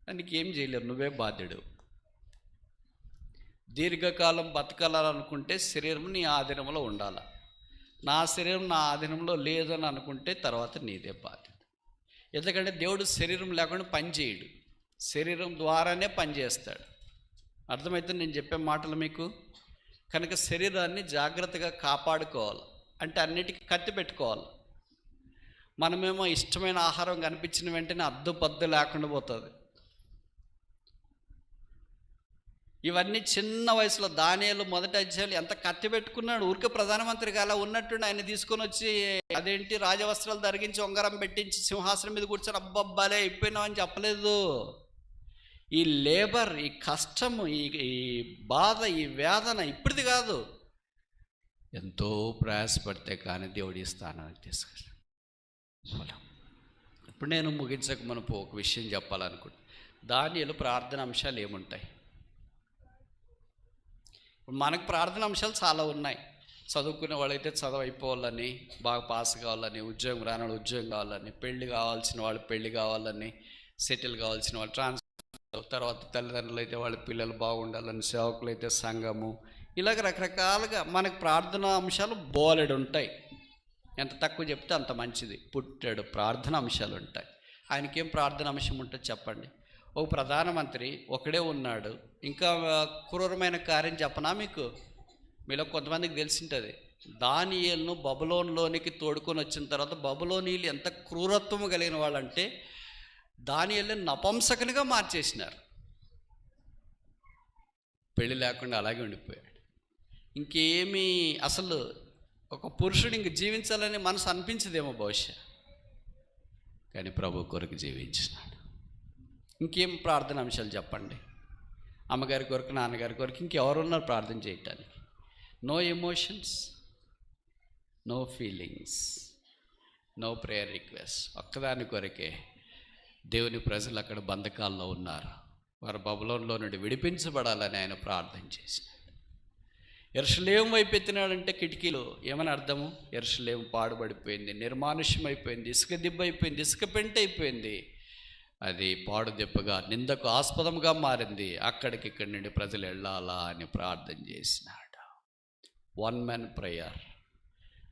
దానికి ఏం చేయలేరు, నువ్వే బాధ్యుడు. దీర్ఘకాలం బతకాలనుకుంటే శరీరం నీ ఆధీనంలో ఉండాలి. నా శరీరం నా ఆధీనంలో లేదని అనుకుంటే తర్వాత నీదే బాధ్యత. ఎందుకంటే దేవుడు శరీరం లేకుండా పని చేయడు. శరీరం ద్వారానే పనిచేస్తాడు. అర్థమవుతుంది నేను చెప్పే మాటలు మీకు? కనుక శరీరాన్ని జాగ్రత్తగా కాపాడుకోవాలి. అంటే అన్నిటికీ కత్తి పెట్టుకోవాలి. మనమేమో ఇష్టమైన ఆహారం కనిపించిన వెంటనే అద్దు లేకుండా పోతుంది. ఇవన్నీ చిన్న వయసులో దానియేలు మొదటి అధ్యాయులు ఎంత కత్తి పెట్టుకున్నాడు. ఊరికే ప్రధానమంత్రికి అలా ఉన్నట్టుండి ఆయన తీసుకొని వచ్చి అదేంటి రాజవస్త్రాలు ధరిగించి ఉంగరం పెట్టించి సింహాసనం మీద కూర్చొని అబ్బబ్బాలే అయిపోయినామని చెప్పలేదు. ఈ లేబర్, ఈ కష్టము, ఈ బాధ, ఈ వేదన ఇప్పటిది కాదు, ఎంతో ప్రయాసపడితే కానీ దేవుడి స్థానానికి తీసుకెళ్ళి. ఇప్పుడు నేను ముగించక మనకు ఒక విషయం చెప్పాలనుకుంటున్నాను. దానియేలు ప్రార్థన అంశాలు ఏముంటాయి? మనకు ప్రార్థన అంశాలు చాలా ఉన్నాయి. చదువుకునే వాళ్ళైతే చదువు అయిపోవాలని, బాగా పాస్ కావాలని, ఉద్యోగం రాని వాళ్ళు ఉద్యోగం కావాలని, పెళ్లి కావాల్సిన వాళ్ళు పెళ్లి కావాలని, సెటిల్ కావాల్సిన వాళ్ళు ట్రాన్స్ఫర్, తర్వాత తల్లిదండ్రులు అయితే వాళ్ళ పిల్లలు బాగుండాలని, సేవకులు అయితే సంఘము, ఇలాగ రకరకాలుగా మనకు ప్రార్థన అంశాలు బోలెడు ఉంటాయి. ఎంత తక్కువ చెప్తే అంత మంచిది. పుట్టాడు ప్రార్థన అంశాలు ఉంటాయి. ఆయనకేం ప్రార్థన అంశం ఉంటుంది చెప్పండి? ఒక ప్రధానమంత్రి ఒకడే ఉన్నాడు. ఇంకా క్రూరమైన కార్యం చెప్పనా మీకు? మీలో కొంతమందికి తెలిసింటుంది. దానియేలును బబులోనులోనికి తోడుకొని వచ్చిన తర్వాత బబులోనీయులు ఎంత క్రూరత్వం కలిగిన వాళ్ళంటే దానియేలుని నపుంసకునిగా మార్చేసినారు. పెళ్ళి లేకుండా అలాగే ఉండిపోయాడు. ఇంకేమీ అసలు ఒక పురుషుడు ఇంక జీవించాలని మనసు అనిపించదేమో బహుశా, కానీ ప్రభు కొరకు జీవించినాడు. ఇంకేం ప్రార్థన అంశాలు చెప్పండి? అమ్మగారి కొరకు, నాన్నగారి కొరకు, ఇంకెవరున్నారు ప్రార్థన చేయటానికి? No emotions, no feelings, no prayer request. ఒక్కదాని కొరకే దేవుని ప్రజలు అక్కడ బంధకాల్లో ఉన్నారు. వారు బబులోనులో నుండి విడిపించబడాలని ఆయన ప్రార్థన చేసినాడు. యెరూషలేము వైపు ఎత్తినాడంటే కిటికీలు ఏమని అర్థము? యెరూషలేము పాడుబడిపోయింది, నిర్మానుష్యం అయిపోయింది, ఇసుక దిబ్బ అయిపోయింది, ఇసుక పెంట అయిపోయింది. అది పాడు దెబ్బగా, నిందకు ఆస్పదంగా మారింది. అక్కడికి ఇక్కడి నుండి ప్రజలు వెళ్ళాలా అని ప్రార్థన చేసినాడు. One man prayer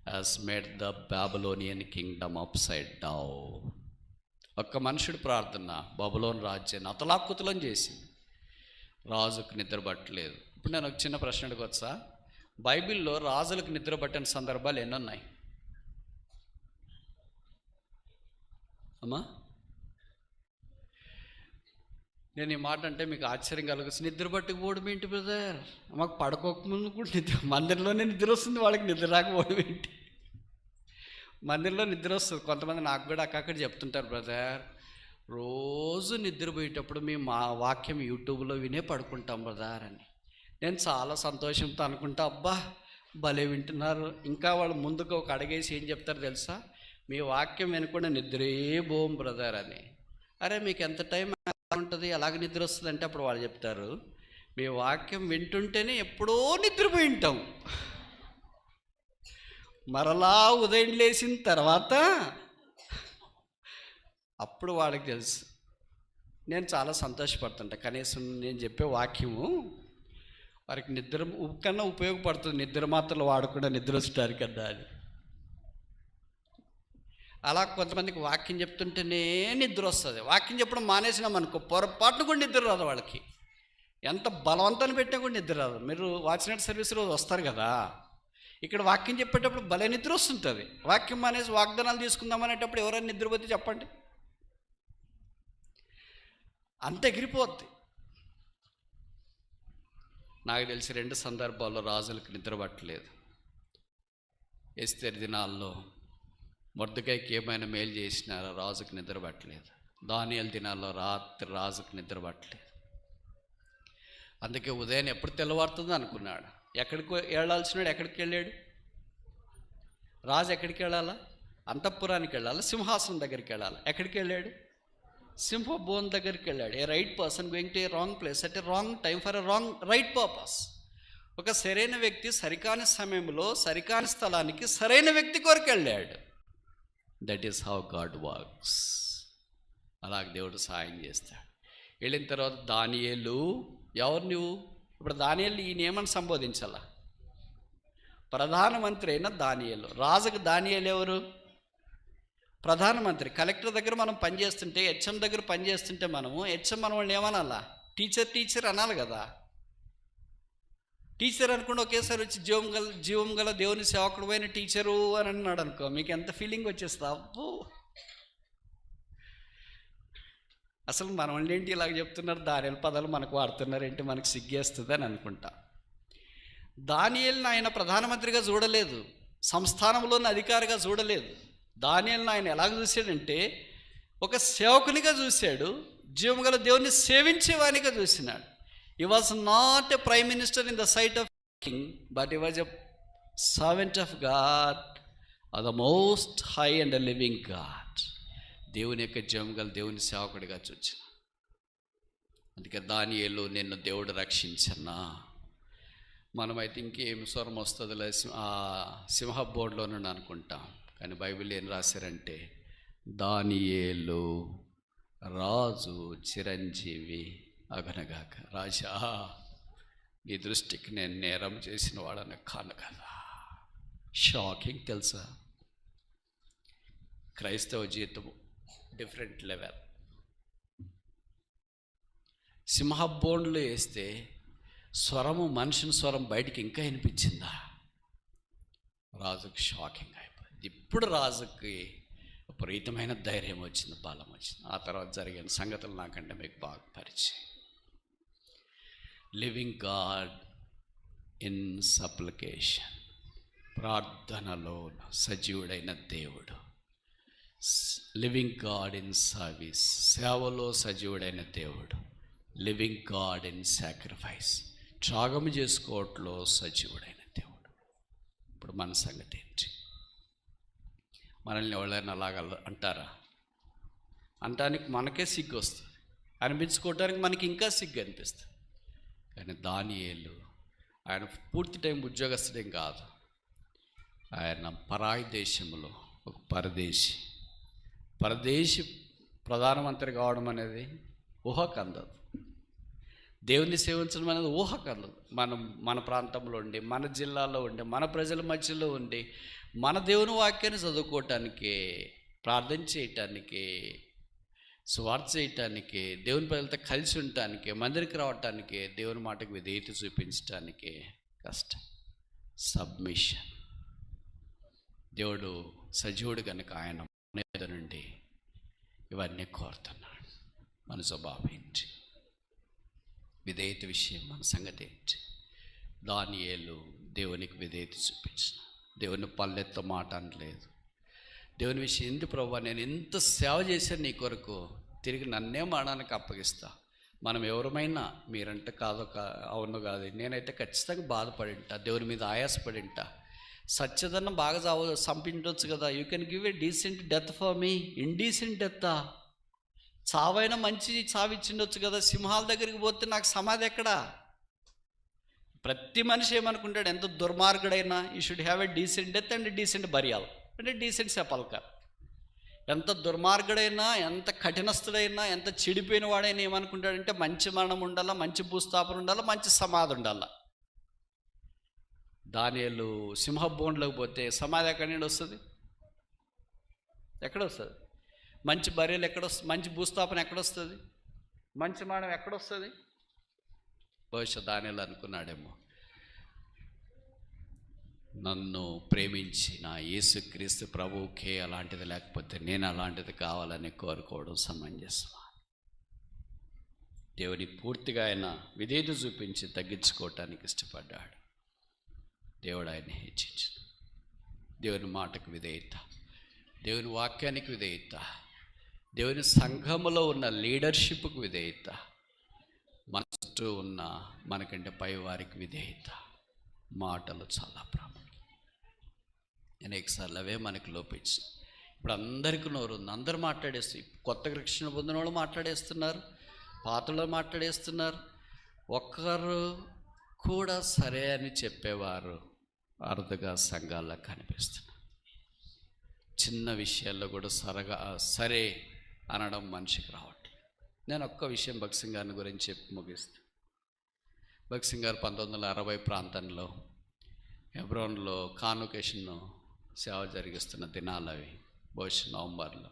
has made the Babylonian Kingdom upside down. ఒక్క మనుషుడు ప్రార్థన బబులోను రాజ్యాన్ని అతలాకుతలం చేసింది. రాజుకు నిద్ర పట్టలేదు. ఇప్పుడు నేను ఒక చిన్న ప్రశ్న అడగొచ్చా? బైబిల్లో రాజులకు నిద్ర పట్టిన సందర్భాలు ఎన్నున్నాయి అమ్మా? నేను ఈ మాట అంటే మీకు ఆశ్చర్యం కలగచ్చు. నిద్ర పట్టుకుపోవడం ఏంటి బ్రదర్? మాకు పడుకోకముందు కూడా నిద్ర, మందిరంలోనే నిద్ర వస్తుంది, వాళ్ళకి నిద్ర రాకపోవడం ఏంటి? మందిరంలో నిద్ర వస్తుంది. కొంతమంది నాకు కూడా అక్కడ చెప్తుంటారు, బ్రదర్ రోజు నిద్రపోయేటప్పుడు మేము మా వాక్యం యూట్యూబ్లో వినే పడుకుంటాం బ్రదర్ అని. నేను చాలా సంతోషంతో అనుకుంటా, అబ్బా భలే వింటున్నారు. ఇంకా వాళ్ళు ముందుకు ఒక అడిగేసి ఏం చెప్తారు తెలుసా? మీ వాక్యం వినకుండా నిద్రే బోం బ్రదర్ అని. అరే మీకు ఎంత టైం ఉంటుంది, అలాగే నిద్ర వస్తుంది అంటే అప్పుడు వాళ్ళు చెప్తారు, మీ వాక్యం వింటుంటేనే ఎప్పుడో నిద్రపోయి ఉంటాం, మరలా ఉదయం లేచిన తర్వాత అప్పుడు వాళ్ళకి తెలుసు. నేను చాలా సంతోషపడుతుంటా. కనీసం నేను చెప్పే వాక్యము వారికి నిద్ర కన్నా ఉపయోగపడుతుంది, నిద్ర మాత్రలు వాడకుండా నిద్ర వచ్చడానికి కన్నా అని. అలా కొంతమందికి వాక్యం చెప్తుంటేనే నిద్ర వస్తుంది. వాక్యం చెప్పడం మానేసినాం అనుకో, పొరపాటును కూడా నిద్ర రాదు వాళ్ళకి. ఎంత బలవంతాన్ని పెట్టినా కూడా నిద్ర రాదు. మీరు వాచ్నైట్ సర్వీస్ రోజు వస్తారు కదా, ఇక్కడ వాక్యం చెప్పేటప్పుడు భలే నిద్ర వస్తుంటుంది. వాక్యం మానేసి వాగ్దానాలు తీసుకుందాం అనేటప్పుడు ఎవరైనా నిద్రపోతే చెప్పండి, అంత ఎగిరిపోద్ది. నాకు తెలిసి 2 సందర్భాల్లో రాజులకు నిద్ర పట్టలేదు. ఎస్తేరు దినాల్లో మొర్దెకైకి ఏమైనా మేలు చేసినారో రాజుకు నిద్ర పట్టలేదు. దానియేలు దినాల్లో రాత్రి రాజుకు నిద్ర పట్టలేదు. అందుకే ఉదయం ఎప్పుడు తెల్లవారుతుందో అనుకున్నాడు. ఎక్కడికి వెళ్ళాల్సినాడు? ఎక్కడికి వెళ్ళాడు? రాజు ఎక్కడికి వెళ్ళాలా? అంతఃపురానికి వెళ్ళాలా? సింహాసనం దగ్గరికి వెళ్ళాలా? ఎక్కడికి వెళ్ళాడు? సింహభవన్ దగ్గరికి వెళ్ళాడు. A right person going to a wrong place at a wrong time for a wrong right purpose. ఒక సరైన వ్యక్తి సరికాని సమయంలో సరికాని స్థలానికి సరైన వ్యక్తి కొరకు వెళ్ళాడు. That is how God works. అలాగే దేవుడు సాయం చేస్తాడు. వెళ్ళిన తర్వాత దానియేలు, ఎవరు నువ్వు? ఇప్పుడు దానియేలు ఈయన ఏమని సంబోధించాలా? ప్రధానమంత్రి అయిన దానియేలు. రాజుకు దానియేలు ఎవరు? ప్రధానమంత్రి కలెక్టర్ దగ్గర మనం పనిచేస్తుంటే, హెచ్ఎం దగ్గర పనిచేస్తుంటే మనము హెచ్ఎం మన వాళ్ళని ఏమనాలా? టీచర్ అనాలి కదా. టీచర్ అనుకుంటే ఒకేసారి వచ్చి జీవం గల దేవుని సేవకుడు అయిన టీచరు అని అన్నాడు అనుకో, మీకు ఎంత ఫీలింగ్ వచ్చేస్తా? అబ్బో, అసలు మన వాళ్ళు ఏంటి ఇలాగ చెప్తున్నారు, దానియేలు పదాలు మనకు వాడుతున్నారు ఏంటి, మనకు సిగ్గేస్తుంది అని అనుకుంటా. దానియేలుని ఆయన ప్రధానమంత్రిగా చూడలేదు, సంస్థానంలోని అధికారిగా చూడలేదు. దానియేలుని ఆయన ఎలాగ చూశాడంటే ఒక సేవకునిగా చూశాడు, జీవం గల దేవుని సేవించేవానిగా చూసినాడు. He was not a prime minister in the sight of king, but he was a servant of God, of the most high and the living God. దేవుని యొక్క జీవం గల దేవుని సేవకుడిగా చూచిన. అందుకే దానియేలు, నిన్ను దేవుడు రక్షించన్నా. మనమైతే ఇంకేం స్వరం వస్తుందిలే ఆ సింహ బోర్డులో నుండి అనుకుంటాం, కానీ బైబిల్ ఏం రాశారంటే, దానియేలు రాజు చిరంజీవి అగనగాక. రాజా, నీ దృష్టికి నేను నేరం చేసిన వాడని కాను కదా. షాకింగ్ తెలుసా? క్రైస్తవ జీవితం డిఫరెంట్ లెవెల్. సింహబోన్లు వేస్తే స్వరము, మనిషిని స్వరం బయటికి ఇంకా వినిపించిందా? రాజుకి షాకింగ్ అయిపోయింది. ఇప్పుడు రాజుకి విపరీతమైన ధైర్యం వచ్చింది, బలం వచ్చింది. ఆ తర్వాత జరిగిన సంగతులు నాకంటే మీకు బాగా పరిచయం. లివింగ్ గాడ్ ఇన్ సప్లికేషన్, ప్రార్థనలో సజీవుడైన దేవుడు. లివింగ్ గాడ్ ఇన్ సర్వీస్, సేవలో సజీవుడైన దేవుడు. లివింగ్ గాడ్ ఇన్ సాక్రిఫైస్, త్యాగం చేసుకోవట్లో సజీవుడైన దేవుడు. ఇప్పుడు మన సంగతి ఏంటి? మనల్ని ఎవరైనా అలాగ అంటారా? అంటానికి మనకే సిగ్గు వస్తుంది, అనిపించుకోవడానికి మనకి ఇంకా సిగ్గు అనిపిస్తుంది. కానీ దానియేలు, ఆయన పూర్తి టైం ఉద్యోగస్తుడేం కాదు, ఆయన పరాయి దేశంలో ఒక పరదేశి ప్రధానమంత్రి కావడం అనేది ఊహకు అందదు. దేవుని సేవించడం అనేది ఊహకు అందదు. మన ప్రాంతంలో ఉండి, మన జిల్లాలో ఉండి, మన ప్రజల మధ్యలో ఉండి, మన దేవుని వాక్యాన్ని చదువుకోవటానికి, ప్రార్థన చేయటానికి, సువార్త చేయటానికి, దేవుని ప్రజలతో కలిసి ఉండటానికి, మందిరికి రావటానికి, దేవుని మాటకు విధేయత చూపించటానికి కష్టం. సబ్మిషన్. దేవుడు సజీవుడు కనుక ఆయన మీద నుండి ఇవన్నీ కోరుతున్నాడు. మన స్వభావం ఏంటి? విధేయత విషయం మన సంగతి ఏంటి? దానియేలు దేవునికి విధేయత చూపించిన, దేవుని పల్లెత్త మాట అనలేదు. దేవుని విషయం ఏంటి ప్రభువా, నేను ఎంత సేవ చేశాను నీ కొరకు, తిరిగి నన్నే మాడానికి అప్పగిస్తా. మనం ఎవరమైనా, మీరంటే కాదు అవును కాదు, నేనైతే ఖచ్చితంగా బాధపడింటా, దేవుని మీద ఆయాసపడింటా. సత్యదన్న బాగా చంపించవచ్చు కదా. You can give a decent death for me. Indecent డెత్తా? చావైనా మంచి చావిచ్చిండొచ్చు కదా. సింహాల దగ్గరికి పోతే నాకు సమాధి ఎక్కడా? ప్రతి మనిషి ఏమనుకుంటాడు, ఎంత దుర్మార్గుడైనా you should have a decent death and decent burial, అంటే డీసెంట్ సెపల్కర్. ఎంత దుర్మార్గుడైనా, ఎంత కఠినస్తుడైనా, ఎంత చెడిపోయిన వాడైనా ఏమనుకుంటాడంటే మంచి మరణం ఉండాలా, మంచి భూస్థాపన ఉండాలా, మంచి సమాధి ఉండాలా. దానియేలు సింహబోన్లోకి పోతే సమాధి ఎక్కడి నుండి వస్తుంది? ఎక్కడొస్తుంది? మంచి బర్రెలు ఎక్కడొస్తుంది? మంచి భూస్థాపన ఎక్కడొస్తుంది? మంచి మరణం ఎక్కడొస్తుంది? బహుశా దానియేలు అనుకున్నాడేమో, నన్ను ప్రేమించిన యేసుక్రీస్తు ప్రభువుకే అలాంటిది లేకపోతే నేను అలాంటిది కావాలని కోరుకోవడం సమంజసమా? దేవుని పూర్తిగా ఆయన విధేయత చూపించి తగ్గించుకోవటానికి ఇష్టపడ్డాడు. దేవుడు ఆయన్ని హెచ్చించు. దేవుని మాటకు విధేయత, దేవుని వాక్యానికి విధేయత, దేవుని సంఘములో ఉన్న లీడర్షిప్కు విధేయత, మన చుట్టూ ఉన్న మనకంటే పై వారికి విధేయత. మాటలు చాలా ప్రాముఖ్యం. అనేకసార్లు అవే మనకు లోపించింది. ఇప్పుడు అందరికీ నోరు ఉంది, అందరూ మాట్లాడేస్తారు. కొత్తగా రక్షణ పొందిన వాళ్ళు మాట్లాడేస్తున్నారు, పాతలో మాట్లాడేస్తున్నారు. ఒక్కరు కూడా సరే అని చెప్పేవారు అరుదుగా సంఘాల్లో కనిపిస్తున్నారు. చిన్న విషయాల్లో కూడా సరే అనడం మనిషికి రావట్లేదు. నేను ఒక్క విషయం భగత్ సింగ్ గారిని గురించి చెప్పి ముగిస్తాను. భగత్ సింగ్ గారు 1960 ప్రాంతంలో హెబ్రోన్లో కాన్వకేషన్ సేవ జరిగిస్తున్న దినాలు అవి. బహుశా నవంబర్లో.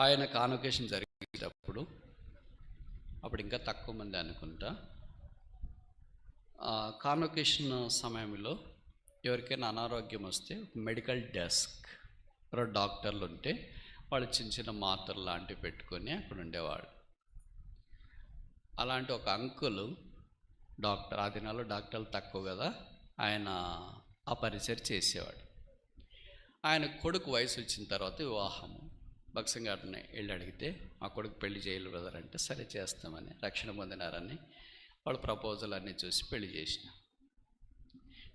ఆయన కాన్వకేషన్ జరిగేటప్పుడు అప్పుడు ఇంకా తక్కువ మంది అనుకుంటా. కాన్వకేషన్ సమయంలో ఎవరికైనా అనారోగ్యం వస్తే మెడికల్ డెస్క్ డాక్టర్లు ఉంటే వాళ్ళు చిన్న చిన్న మాత్రలు లాంటివి పెట్టుకొని అక్కడ ఉండేవాళ్ళు. అలాంటి ఒక అంకులు డాక్టర్, ఆ దినాల్లో డాక్టర్లు తక్కువ కదా, ఆయన ఆ పరిచయం చేసేవాడు. ఆయన కొడుకు వయసు వచ్చిన తర్వాత వివాహము, భక్సింగ్ గారిని వెళ్ళి అడిగితే మా కొడుకు పెళ్లి చేయాలి బ్రదర్ అంటే సరే చేస్తామని, రక్షణ పొందినారని వాళ్ళు ప్రపోజల్ అన్నీ చూసి పెళ్లి చేసిన.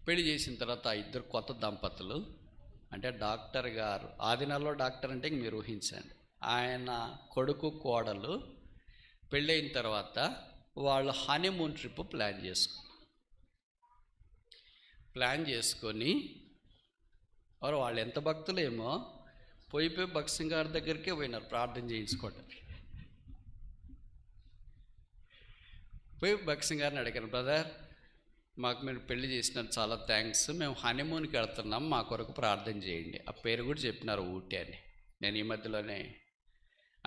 పెళ్లి చేసిన తర్వాత ఆ ఇద్దరు కొత్త దంపతులు, అంటే డాక్టర్ గారు, ఆ దినాల్లో డాక్టర్ అంటే ఇంక మీరు ఊహించండి, ఆయన కొడుకు కోడలు పెళ్ళైన తర్వాత వాళ్ళు హనీమూన్ ట్రిప్ ప్లాన్ చేసుకొని వాళ్ళు ఎంత భక్తులేమో పోయి భక్సింగ్ గారి దగ్గరికే పోయినారు ప్రార్థన చేయించుకోవడానికి. పోయి భక్సింగ్ గారిని అడిగాను, బ్రదర్ మాకు మీరు పెళ్లి చేసినారు, చాలా థ్యాంక్స్, మేము హనీమూన్కి వెళ్తున్నాం, మా కొరకు ప్రార్థన చేయండి. ఆ పేరు కూడా చెప్పినారు, ఊటీ అని. నేను ఈ మధ్యలోనే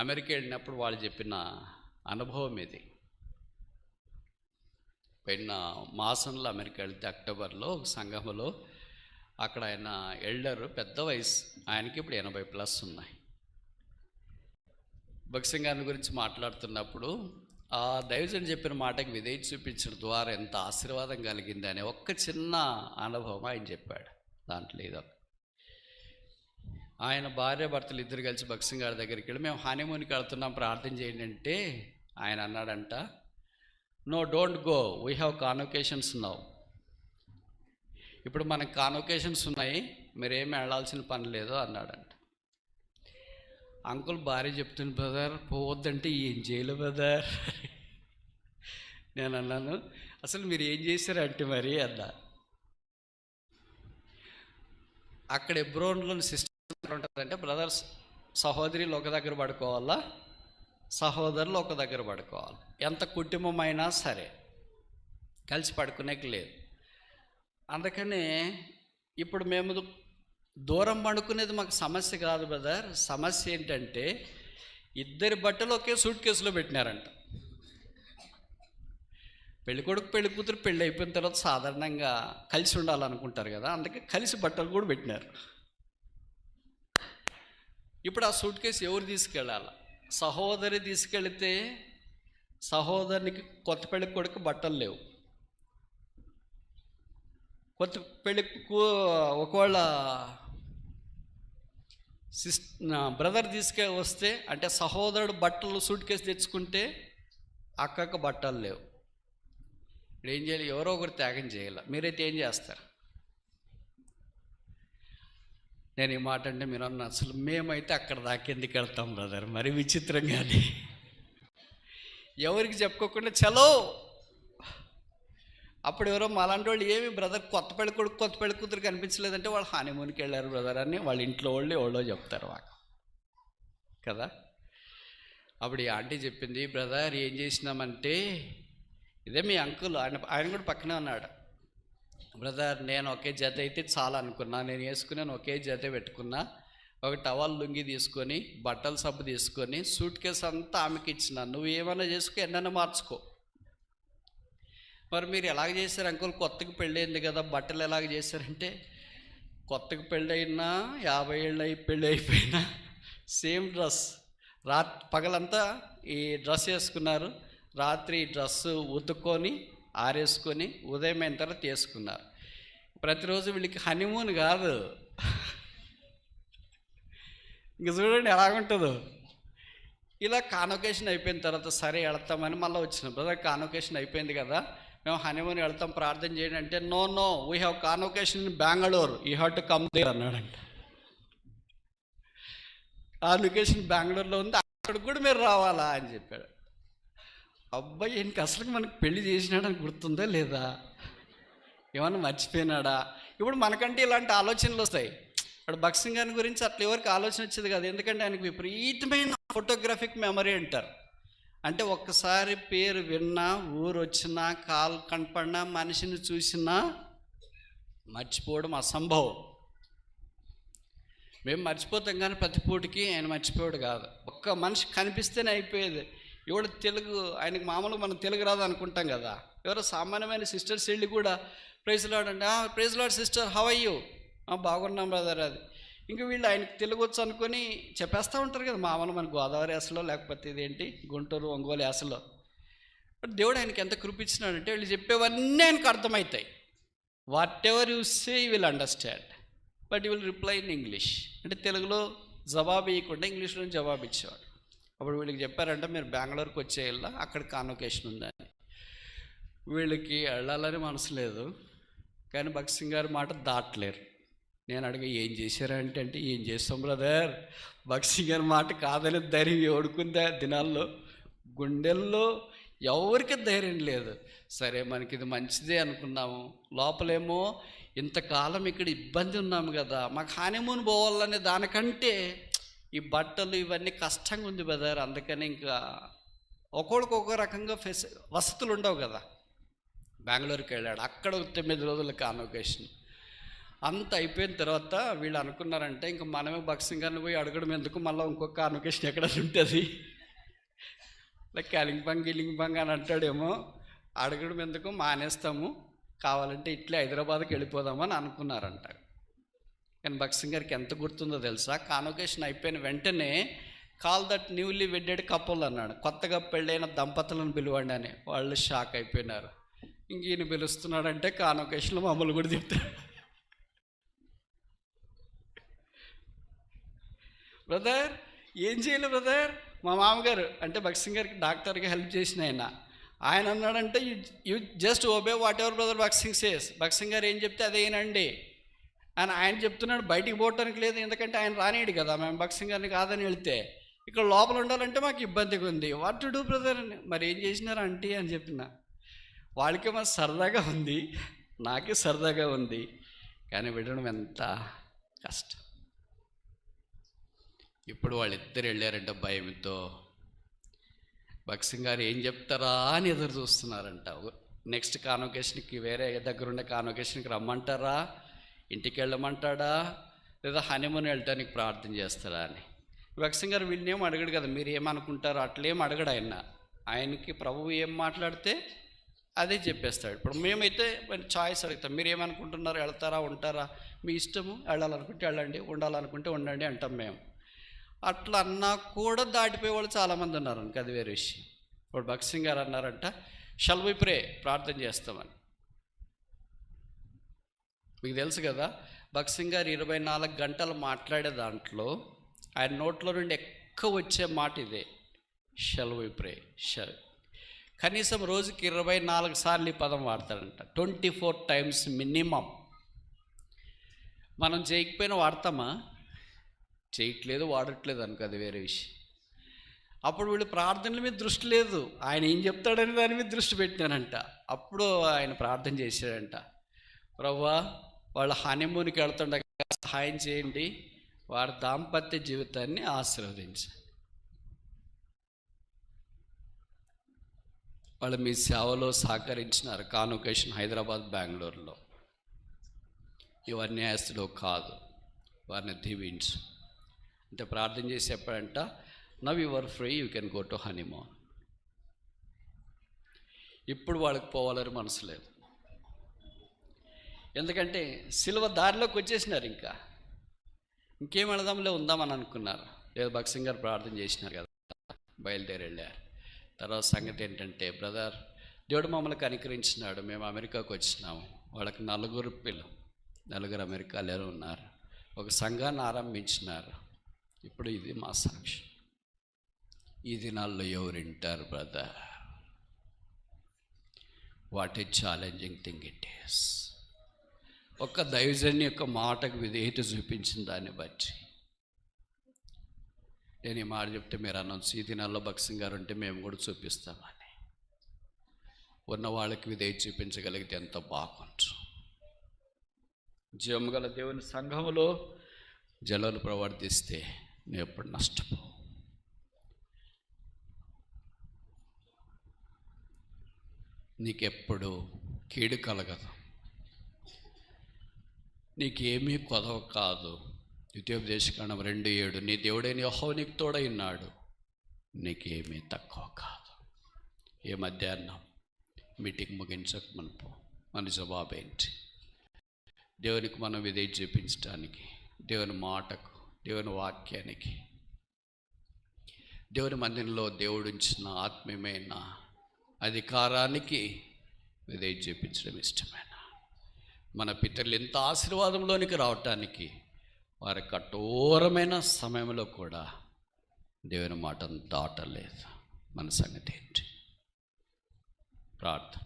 అమెరికా వెళ్ళినప్పుడు వాళ్ళు చెప్పిన అనుభవం ఇది. పోయిన మాసంలో అమెరికా వెళ్తే అక్టోబర్లో ఒక సంఘములో అక్కడ ఆయన ఎల్డరు, పెద్ద వయసు ఆయనకి, ఇప్పుడు 80+ ఉన్నాయి. భక్సింగ్ గారి గురించి మాట్లాడుతున్నప్పుడు ఆ దైవజన్ చెప్పిన మాటకి విధేయత చూపించడం ద్వారా ఎంత ఆశీర్వాదం కలిగింది అనే ఒక్క చిన్న అనుభవం ఆయన చెప్పాడు. దాంట్లో ఏదో ఆయన భార్య భర్తలు ఇద్దరు కలిసి భక్సింగ్ గారి దగ్గరికి వెళ్ళి మేము హనీమూన్కి వెళ్తున్నాం ప్రార్థన చేయండి అంటే ఆయన అన్నాడంట, no don't go, we have convocations now. ఇప్పుడు మనకు కాన్వకేషన్స్ ఉన్నాయి, మీరేమీ వెళ్ళాల్సిన పని లేదు అన్నాడంట. అంకుల్ భార్య చెప్తుంది, బ్రదర్ పోవద్దంటే ఏం చేయలే బ్రదర్. నేను అన్నాను, అసలు మీరు ఏం చేశారంటే మరి అన్నా. అక్కడ ఎబ్రోన్లోని సిస్టర్ ఉంటుందంటే బ్రదర్స్ సహోదరులు ఒక దగ్గర పడుకోవాలా, సహోదరులు ఒక దగ్గర పడుకోవాలి. ఎంత కుటుంబం అయినా సరే కలిసి పడుకునేకి లేదు. అందుకనే ఇప్పుడు మేము దూరం పడుకునేది మాకు సమస్య కాదు బ్రదర్, సమస్య ఏంటంటే ఇద్దరి బట్టలు ఒకే సూట్ కేసులో పెట్టినారంట. పెళ్ళికొడుకు పెళ్లి కూతురు పెళ్ళి అయిపోయిన తర్వాత సాధారణంగా కలిసి ఉండాలనుకుంటారు కదా, అందుకే కలిసి బట్టలు కూడా పెట్టినారు. ఇప్పుడు ఆ సూట్ కేసు ఎవరు తీసుకెళ్ళాలి? సహోదరి తీసుకెళితే సహోదరునికి కొత్త పెళ్లి కొడుకు బట్టలు లేవు, కొత్త పెళ్ళికు ఒకవేళ బ్రదర్ వస్తే అంటే సహోదరుడు బట్టలు సూట్ కేసు తెచ్చుకుంటే అక్కకు బట్టలు లేవు. ఇప్పుడు ఏం చేయాలి? ఎవరో ఒకరు త్యాగం చేయాలి. మీరైతే ఏం చేస్తారు? నేను ఈ మాట అంటే మీరు అన్న, అసలు మేమైతే అక్కడ దాకా ఎందుకు వెళ్తాం బ్రదర్, మరి విచిత్రంగానే ఎవరికి చెప్పుకోకుండా చలో. అప్పుడు ఎవరో మాలాంటి వాళ్ళు, ఏమి బ్రదర్ కొత్త పెళ్లి కొడుకు కొత్త పెళ్లి కూతురు కనిపించలేదంటే వాళ్ళు హనీమూన్కి వెళ్ళారు బ్రదర్ అని వాళ్ళ ఇంట్లో వాళ్ళు ఎవరో చెప్తారు మాకు కదా. అప్పుడు ఈ ఆంటీ చెప్పింది, బ్రదర్ ఏం చేసినామంటే ఇదే మీ అంకుల్, ఆయన కూడా పక్కనే ఉన్నాడు. బ్రదర్ నేను ఒకే జత అయితే చాలా అనుకున్నా, నేను వేసుకున్నాను ఒకే జత పెట్టుకున్నా, ఒక టవల్ లుంగి తీసుకొని బట్టల సబ్బు తీసుకొని సూట్ కేసు అంతా ఆమెకి ఇచ్చిన, నువ్వు ఏమైనా చేసుకో, ఎన్నైనా మార్చుకో. మరి మీరు ఎలాగ చేశారు అంకుల్, కొత్తగా పెళ్ళయింది కదా, బట్టలు ఎలాగ చేశారంటే కొత్తగా పెళ్ళైనా 50 ఏళ్ళు పెళ్ళి అయిపోయినా సేమ్ డ్రెస్, పగలంతా ఈ డ్రెస్ వేసుకున్నారు, రాత్రి డ్రెస్సు ఉతుక్కొని ఆరేసుకొని ఉదయం అయిన తర్వాత తీసుకున్నారు. ప్రతిరోజు వీళ్ళకి హనీమూన్ కాదు. ఇంక చూడండి ఎలాగుంటుందో. ఇలా కాన్వకేషన్ అయిపోయిన తర్వాత సరే వెళ్తామని మళ్ళీ వచ్చినాం. బ్రదర్ కాన్వకేషన్ అయిపోయింది కదా, మేము హనీమూన్ వెళ్తాం ప్రార్థన చేయండి అంటే, no no we have convocation in Bengaluru, you have to come there అన్నాడంట. కాన్వకేషన్ బెంగళూరులో ఉంది, అక్కడికి కూడా మీరు రావాలా అని చెప్పాడు. అబ్బాయి ఇంక అసలు మనకు పెళ్లి చేసినాడని గుర్తుందా లేదా, ఏమన్నా మర్చిపోయినాడా? ఇప్పుడు మనకంటే ఇలాంటి ఆలోచనలు వస్తాయి. ఇప్పుడు భక్సింగ్ గారి గురించి అట్లా ఎవరికి ఆలోచన వచ్చేది కాదు, ఎందుకంటే ఆయనకు విపరీతమైన ఫోటోగ్రాఫిక్ మెమరీ అంటారు. అంటే ఒక్కసారి పేరు విన్నా, ఊరు వచ్చినా, కాలు కనపడినా, మనిషిని చూసినా మర్చిపోవడం అసంభవం. మేము మర్చిపోతాం కానీ ప్రతి పూటకి ఆయన మర్చిపోయాడు కాదు. ఒక్క మనిషి కనిపిస్తేనే అయిపోయేది. ఎవడు తెలుగు, ఆయనకి మామూలుగా మనం తెలుగు రాదు అనుకుంటాం కదా. ఎవరో సామాన్యమైన సిస్టర్స్ వెళ్ళి కూడా ప్రైజ్ లార్డ్ అంటే, praise lord sister, how are you, బాగున్నాం బ్రదర్. అది ఇంక వీళ్ళు ఆయనకి తెలుగు వచ్చు అనుకొని చెప్పేస్తూ ఉంటారు కదా, మామూలు మన గోదావరి యాసలో, లేకపోతే ఇదేంటి గుంటూరు ఒంగోలు యాసలో. బట్ దేవుడు ఆయనకి ఎంత కృపించినాడంటే వీళ్ళు చెప్పేవన్నీ ఆయనకు అర్థమవుతాయి. What ever you say you will understand, but you will reply in English. అంటే తెలుగులో జవాబు ఇవ్వకుండా ఇంగ్లీష్లో జవాబు ఇచ్చేవాడు. అప్పుడు వీళ్ళకి చెప్పారంటే, మీరు బెంగళూరుకి వచ్చేయాల, అక్కడ కాన్వకేషన్ ఉందని. వీళ్ళకి వెళ్ళాలని మనసు లేదు, కానీ భగత్ సింగ్ గారి మాట దాటలేరు. నేను అడిగా, ఏం చేశారా అంటే, ఏం చేస్తాం బ్రదర్, భగత్ సింగ్ గారి మాట కాదని ధైర్యం ఎవడుకుందా దినాల్లో, గుండెల్లో ఎవరికి ధైర్యం లేదు. సరే మనకి ఇది మంచిదే అనుకున్నాము, లోపలేమో ఇంతకాలం ఇక్కడ ఇబ్బంది ఉన్నాము కదా, మాకు హనీమూన్ పోవాలనే దానికంటే ఈ బట్టలు ఇవన్నీ కష్టంగా ఉంది బ్రదర్. అందుకని ఇంకా ఒక్కొక్కరికి ఒక్కో రకంగా వసతులు ఉండవు కదా. బెంగళూరుకి వెళ్ళాడు, అక్కడ 9 రోజుల కాన్వకేషన్ అంత అయిపోయిన తర్వాత వీళ్ళు అనుకున్నారంటే, ఇంకా మనమే భగత్ సింగ్ గారిని పోయి అడగడం ఎందుకు, మళ్ళీ ఇంకొక కాన్వకేషన్ ఎక్కడ ఉంటుంది, గిలింగ్బంగ్ అని అంటాడేమో, అడగడం ఎందుకు, మానేస్తాము, కావాలంటే ఇట్లే హైదరాబాద్కి వెళ్ళిపోదామని అనుకున్నారంట. కానీ భగత్ సింగ్ గారికి ఎంత గుర్తుందో తెలుసా, కాన్వకేషన్ అయిపోయిన వెంటనే call that newly wedded couple అన్నాడు, కొత్తగా పెళ్ళైన దంపతులను పిలవండి అని. వాళ్ళు షాక్ అయిపోయినారు. ఇంక ఈయన పిలుస్తున్నాడంటే కాన్వకేషన్లో మమ్మల్ని కూడా చెప్తాడు. బ్రదర్ ఏం చేయలేదు బ్రదర్, మా మామగారు అంటే భగత్ సింగ్ గారికి డాక్టర్గా హెల్ప్ చేసిన ఆయన అన్నాడంటే, you just obey what ever brother Bhagat Singh says, Bhagat Singh గారు ఏం చెప్తే అదేనండి అని ఆయన చెప్తున్నాడు. బయటికి పోవటానికి లేదు, ఎందుకంటే ఆయన రానియడు కదా, మేము భగత్ సింగ్ గారిని కాదని వెళ్తే. ఇక్కడ లోపల ఉండాలంటే మాకు ఇబ్బందిగా ఉంది, వాట్ టు డూ బ్రదర్ అని. మరి ఏం చేసినారు ఆంటీ అని చెప్పిన. వాళ్ళకేమో సరదాగా ఉంది, నాకే సరదాగా ఉంది, కానీ వినడం ఎంత కష్టం. ఇప్పుడు వాళ్ళిద్దరు వెళ్ళారంట భయంతో. భగత్ సింగ్ గారు ఏం చెప్తారా అని ఎదురు చూస్తున్నారంట. నెక్స్ట్ కాన్వకేషన్కి వేరే దగ్గరుండే కాన్వకేషన్కి రమ్మంటారా, ఇంటికి వెళ్ళమంటాడా, లేదా హనీమూన్ వెళ్ళటానికి ప్రార్థన చేస్తారా అని. భగత్ సింగ్ గారు వీళ్ళని ఏం అడగడు కదా, మీరు ఏమనుకుంటారో అట్లేం అడగడు ఆయనకి ప్రభువు ఏం మాట్లాడితే అదే చెప్పేస్తాడు. ఇప్పుడు మేమైతే చాయిస్ అడుగుతాం, మీరు ఏమనుకుంటున్నారు, వెళ్తారా ఉంటారా, మీ ఇష్టము, వెళ్ళాలనుకుంటే వెళ్ళండి, ఉండాలనుకుంటే ఉండండి అంటాం మేము. అట్లా అన్నా కూడా దాటిపోయే వాళ్ళు చాలామంది ఉన్నారు అనుకో, అది వేరే విషయం. ఇప్పుడు భగత్ సింగ్ గారు అన్నారంట, షల్ వి ప్రే, ప్రార్థన చేస్తామని. మీకు తెలుసు కదా, భగత్ సింగ్ గారు 24 గంటలు మాట్లాడే దాంట్లో ఆయన నోట్లో నుండి ఎక్కువ వచ్చే మాట ఇదే, షల్ వి ప్రే. కనీసం రోజుకి 24 సార్లు ఈ పదం వాడతాడంట, 24 times మినిమం. మనం చేయకపోయినా వాడతామా, చేయట్లేదు, వాడట్లేదు అనుకో, అది వేరే విషయం. అప్పుడు వీళ్ళు ప్రార్థనల మీద దృష్టి లేదు, ఆయన ఏం చెప్తాడని దాని మీద దృష్టి పెట్టినానంట. అప్పుడు ఆయన ప్రార్థన చేశాడంట, ప్రభువా వాళ్ళ హనీమూన్కి వెళ్తుండగా సహాయం చేయండి, వారి దాంపత్య జీవితాన్ని ఆశీర్వదించండి. వాళ్ళు మీ సేవలో సహకరించినారు, కాన్వకేషన్ హైదరాబాద్ బెంగళూరులో. ఇవన్నీ ఆస్తులు కాదు, వారిని దీవించు అంటే ప్రార్థన చేసి చెప్పాడంట, now you are free, you can go to honeymoon. ఇప్పుడు వాళ్ళకి పోవాలని మనసు లేదు, ఎందుకంటే సిలువ దారిలోకి వచ్చేసినారు. ఇంకేం వెళదాంలే ఉందామని అనుకున్నారు. లేదు, భగత్ సింగ్ గారు ప్రార్థన చేసినారు కదా, బయలుదేరి వెళ్ళారు. తర్వాత సంగతి ఏంటంటే, బ్రదర్ దేవుడు మమ్మల్ని కనికరించినాడు, మేము అమెరికాకు వచ్చినాము. వాళ్ళకి 4 పిల్లలు, 4 అమెరికాలో ఉన్నారు, ఒక సంఘాన్ని ఆరంభించినారు. ఇప్పుడు ఇది మా సాక్షి. ఈ దినాల్లో ఎవరు వింటారు brother? What a challenging thing it is. ఒక్క దైవజన్ యొక్క మాటకు విధేయత చూపించిన దాన్ని బట్టి నేను ఈ మాట చెప్తే మీరు అనౌన్స్, ఈ దినాల్లో భగత్ సింగ్ గారు ఉంటే మేము కూడా చూపిస్తామని. ఉన్న వాళ్ళకి విధేయత చూపించగలిగితే ఎంత బాగుంటు. జీవము గల దేవుని సంఘములో జలాలు ప్రవర్తిస్తే నువ్వు ఎప్పుడు నష్టపో. నీకెప్పుడు కీడు కలగదు, నీకేమీ కొదవ కాదు. ద్వితీయోపదేశకాండం 2:7, నీ దేవుడైన యెహోవా నీకు తోడై ఉన్నాడు, నీకేమీ తక్కువ కాదు. ఏ మధ్యాహ్నం మీటింగ్ ముగించక మునుపు మన జవాబు ఏంటి? దేవునికి మనం విధేయత చూపించడానికి, దేవుని మాటకు, దేవుని వాక్యానికి, దేవుని మందిరంలో దేవుడించిన ఆత్మీయమైన అధికారానికి విధేయత చూపించడం ఇష్టమైన మన పితరులు ఎంత ఆశీర్వాదంలోనికి రావటానికి వారి కఠోరమైన సమయంలో కూడా దేవుని మాటను దాటలేదు. మన సంగతి ఏంటి? ప్రార్థన.